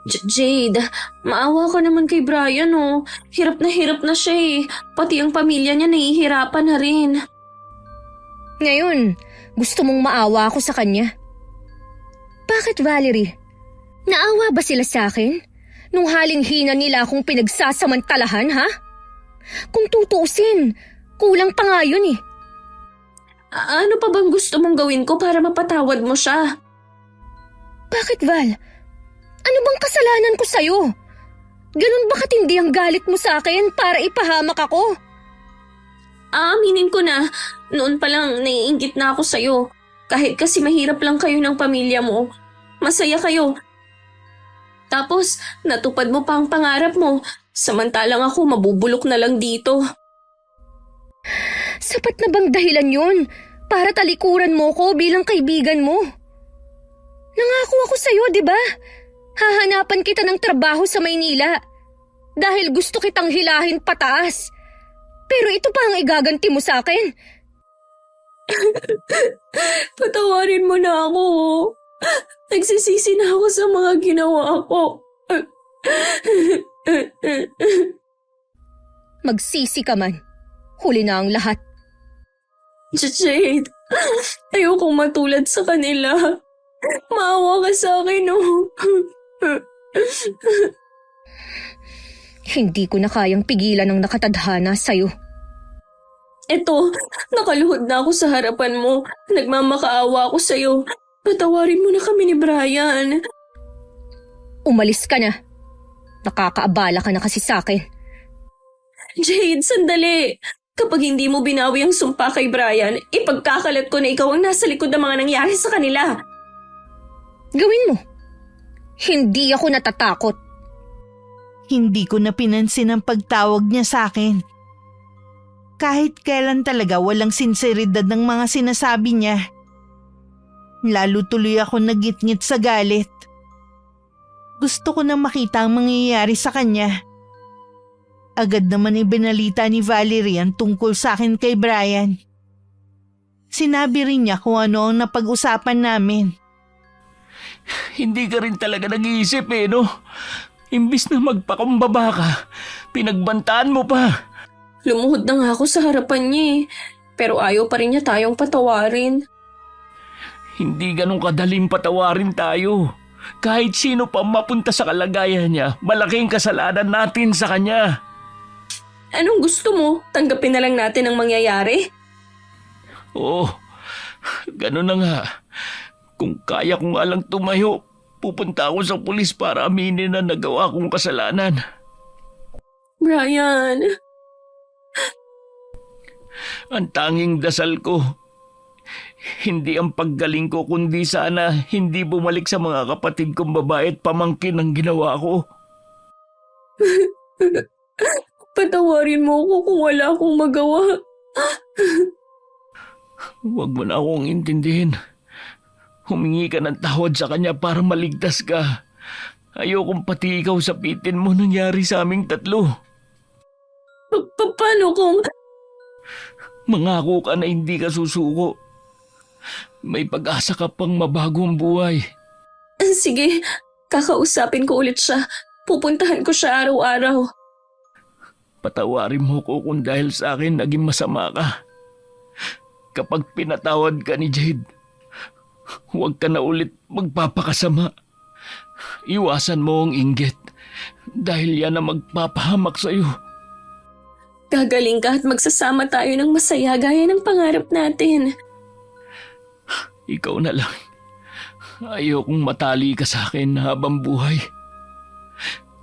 S1: Jade, maawa ka naman kay Brian, oh. Hirap na siya eh. Pati ang pamilya niya nahihirapan na rin.
S2: Ngayon, gusto mong maawa ako sa kanya? Bakit, Valerie? Naawa ba sila sa akin? Nung haling-hina nila akong pinagsasamantalahan, ha? Kung tutuusin, kulang pa nga yun eh.
S1: Ano pa bang gusto mong gawin ko para mapatawad mo siya?
S2: Bakit, Val? Ano bang kasalanan ko sa'yo? Ganun ba katindi ang galit mo sa akin para ipahamak ako?
S1: Aaminin ko na, noon pa lang naiinggit na ako sa'yo. Kahit kasi mahirap lang kayo ng pamilya mo, masaya kayo. Tapos, natupad mo pa ang pangarap mo, samantalang ako mabubulok na lang dito.
S2: Sapat na bang dahilan yun para talikuran mo ko bilang kaibigan mo? Nangako ako sa'yo, di ba? Hahanapan kita ng trabaho sa Maynila dahil gusto kitang hilahin pataas. Pero ito pa ang igaganti mo sa akin.
S1: Patawarin mo na ako. Nagsisisi na ako sa mga ginawa ko.
S2: Magsisi ka man. Huli na ang lahat.
S1: Jade, ayokong matulad sa kanila. Maawa ka sa akin, oh.
S2: Hindi ko na kayang pigilan ang nakatadhana sa'yo.
S1: Eto, nakaluhod na ako sa harapan mo. Nagmamakaawa ako sa'yo. Patawarin mo na kami ni Brian.
S2: Umalis ka na. Nakakaabala ka na kasi sa akin.
S1: Jade, sandali. Kapag hindi mo binawi ang sumpa kay Brian, ipagkakalat ko na ikaw ang nasa likod ng mga nangyari sa kanila.
S2: Gawin mo. Hindi ako natatakot.
S3: Hindi ko na pinansin ang pagtawag niya sa akin. Kahit kailan talaga walang sinseridad ng mga sinasabi niya. Lalo tuloy ako nagitngit sa galit. Gusto ko na makita ang mangyayari sa kanya. Agad naman ibinalita ni Valerie ang tungkol sa akin kay Brian. Sinabi rin niya kung ano ang napag-usapan namin.
S4: Hindi ka rin talaga nag-iisip no? Imbis na magpakumbaba ka, pinagbantaan mo pa.
S1: Lumuhod na nga ako sa harapan niya pero ayaw pa rin niya tayong patawarin.
S4: Hindi ganun kadaling patawarin tayo. Kahit sino pa mapunta sa kalagayan niya, malaking kasalanan natin sa kanya.
S1: Anong gusto mo? Tanggapin na lang natin ang mangyayari?
S4: Oo, ganun na nga. Kung kaya ko nga lang tumayo, pupunta ako sa pulis para aminin na nagawa kong kasalanan.
S1: Brian,
S4: Ang tanging dasal ko, hindi ang paggaling ko kundi sana hindi bumalik sa mga kapatid kong babae at pamangkin ang ginawa ko.
S1: patawarin mo ako kung wala akong magawa.
S4: Huwag mo na akong intindihin. Humingi ka ng tawad sa kanya para maligtas ka. Ayokong pati ikaw sapitin mo nangyari sa aming tatlo.
S1: Paano kung...
S4: Mangako ka na hindi ka susuko. May pag-asa ka pang mabago ang buhay.
S1: Sige, kakausapin ko ulit siya. Pupuntahan ko siya araw-araw.
S4: Patawarin mo ko kung dahil sa akin naging masama ka. Kapag pinatawad ka ni Jade, huwag ka na ulit magpapakasama. Iwasan mo ang inggit dahil yan ang magpapahamak sa'yo.
S1: Gagaling ka at magsasama tayo ng masaya gaya ng pangarap natin.
S4: Ikaw na lang. Ayokong matali ka sa akin habang buhay.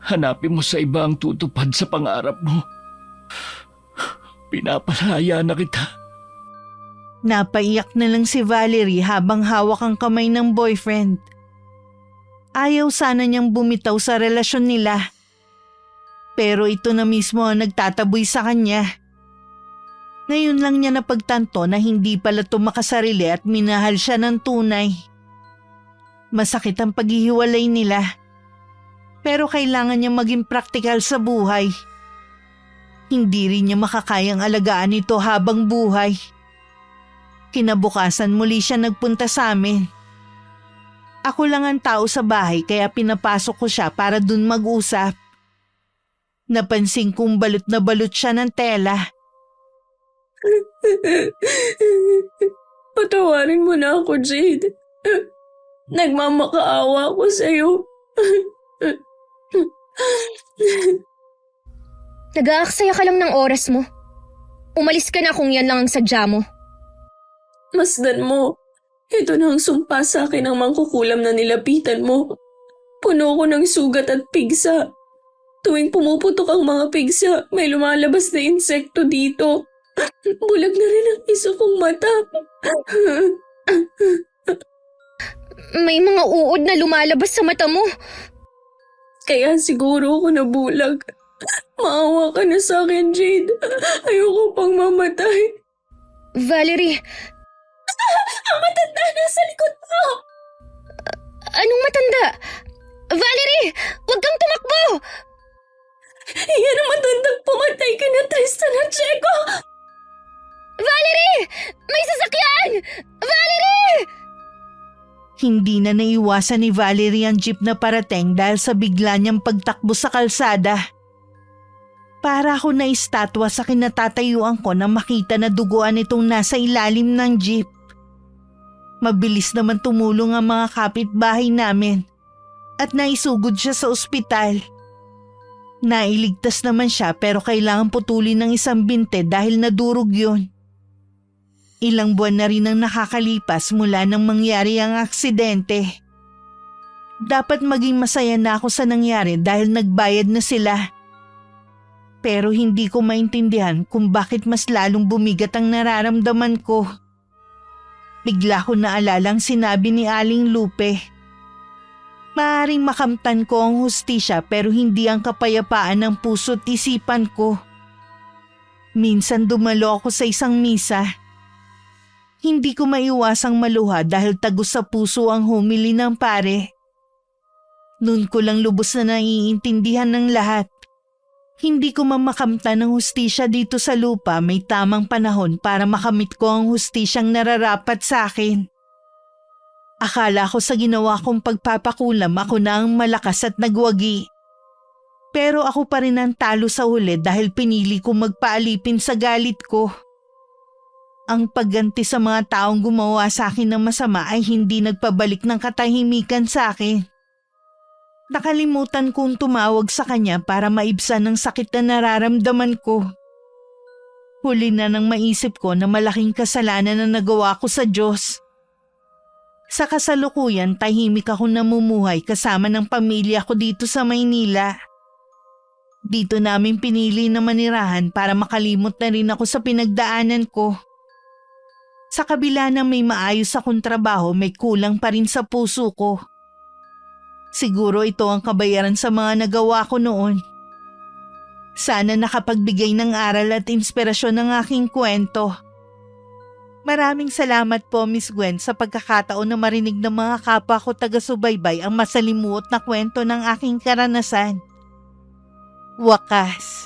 S4: Hanapin mo sa iba ang tutupad sa pangarap mo. Pinapalaya na kita.
S3: Napaiyak na lang si Valerie habang hawak ang kamay ng boyfriend. Ayaw sana niyang bumitaw sa relasyon nila. Pero ito na mismo ang nagtataboy sa kanya. Ngayon lang niya napagtanto na hindi pala tumakasarili at minahal siya ng tunay. Masakit ang paghihiwalay nila. Pero kailangan niya maging praktikal sa buhay. Hindi rin niya makakayang alagaan ito habang buhay. Kinabukasan muli siya nagpunta sa amin. Ako lang ang tao sa bahay kaya pinapasok ko siya para dun mag-usap. Napansin kong balot na balot siya ng tela.
S1: Patawarin mo na ako, Jade. Nagmamakaawa ako sa'yo.
S2: Nag-aaksaya ka lang ng oras mo. Umalis ka na kung yan lang ang sadya mo.
S1: Masdan mo. Ito na ang sumpa sa akin ng mangkukulam na nilapitan mo. Puno ko ng sugat at pigsa. Tuwing pumuputok ang mga pigsa, may lumalabas na insekto dito. Bulag na rin ang isa kong mata.
S2: May mga uod na lumalabas sa mata mo.
S1: Kaya siguro ako nabulag. Maawa ka na sa akin, Jade. Ayoko pang mamatay.
S2: Valerie,
S1: Ang matanda na sa likod mo!
S2: anong matanda? Valerie, huwag kang tumakbo!
S1: Iyan ang matandang pumatay ka na Tristan at Checo!
S2: Valerie! May sasakyan! Valerie!
S3: Hindi na naiwasan ni Valerie ang jeep na parating dahil sa bigla niyang pagtakbo sa kalsada. Para ako na estatwa sa kinatatayuan ko nang makita na duguan itong nasa ilalim ng jeep. Mabilis naman tumulong ang mga kapitbahay namin at naisugod siya sa ospital. Nailigtas naman siya pero kailangan putulin ng isang binte dahil nadurog yun. Ilang buwan na rin ang nakakalipas mula nang mangyari ang aksidente. Dapat maging masaya na ako sa nangyari dahil nagbayad na sila. Pero hindi ko maintindihan kung bakit mas lalong bumigat ang nararamdaman ko. Bigla ko naalalang sinabi ni Aling Lupe. Maaaring makamtan ko ang hustisya pero hindi ang kapayapaan ng puso't isipan ko. Minsan dumalo ako sa isang misa. Hindi ko maiwasang maluha dahil tagos sa puso ang humili ng pare. Noon ko lang lubos na naiintindihan ng lahat. Hindi ko mamakamtan ng hustisya dito sa lupa, may tamang panahon para makamit ko ang hustisyang nararapat sa akin. Akala ko sa ginawa kong pagpapakulam ako na ang malakas at nagwagi. Pero ako pa rin ang talo sa huli dahil pinili kong magpaalipin sa galit ko. Ang pagganti sa mga taong gumawa sa akin ng masama ay hindi nagpabalik ng katahimikan sa akin. Nakalimutan kong tumawag sa kanya para maibsan ang sakit na nararamdaman ko. Huli na nang maisip ko na malaking kasalanan na nagawa ko sa Diyos. Sa kasalukuyan, tahimik ako namumuhay kasama ng pamilya ko dito sa Maynila. Dito namin pinili na manirahan para makalimot na rin ako sa pinagdaanan ko. Sa kabila ng may maayos akong trabaho, may kulang pa rin sa puso ko. Siguro ito ang kabayaran sa mga nagawa ko noon. Sana nakapagbigay ng aral at inspirasyon ng aking kwento. Maraming salamat po, Miss Gwen, sa pagkakataon na marinig ng mga kapwa ko taga-subaybay ang masalimuot na kwento ng aking karanasan. Wakas.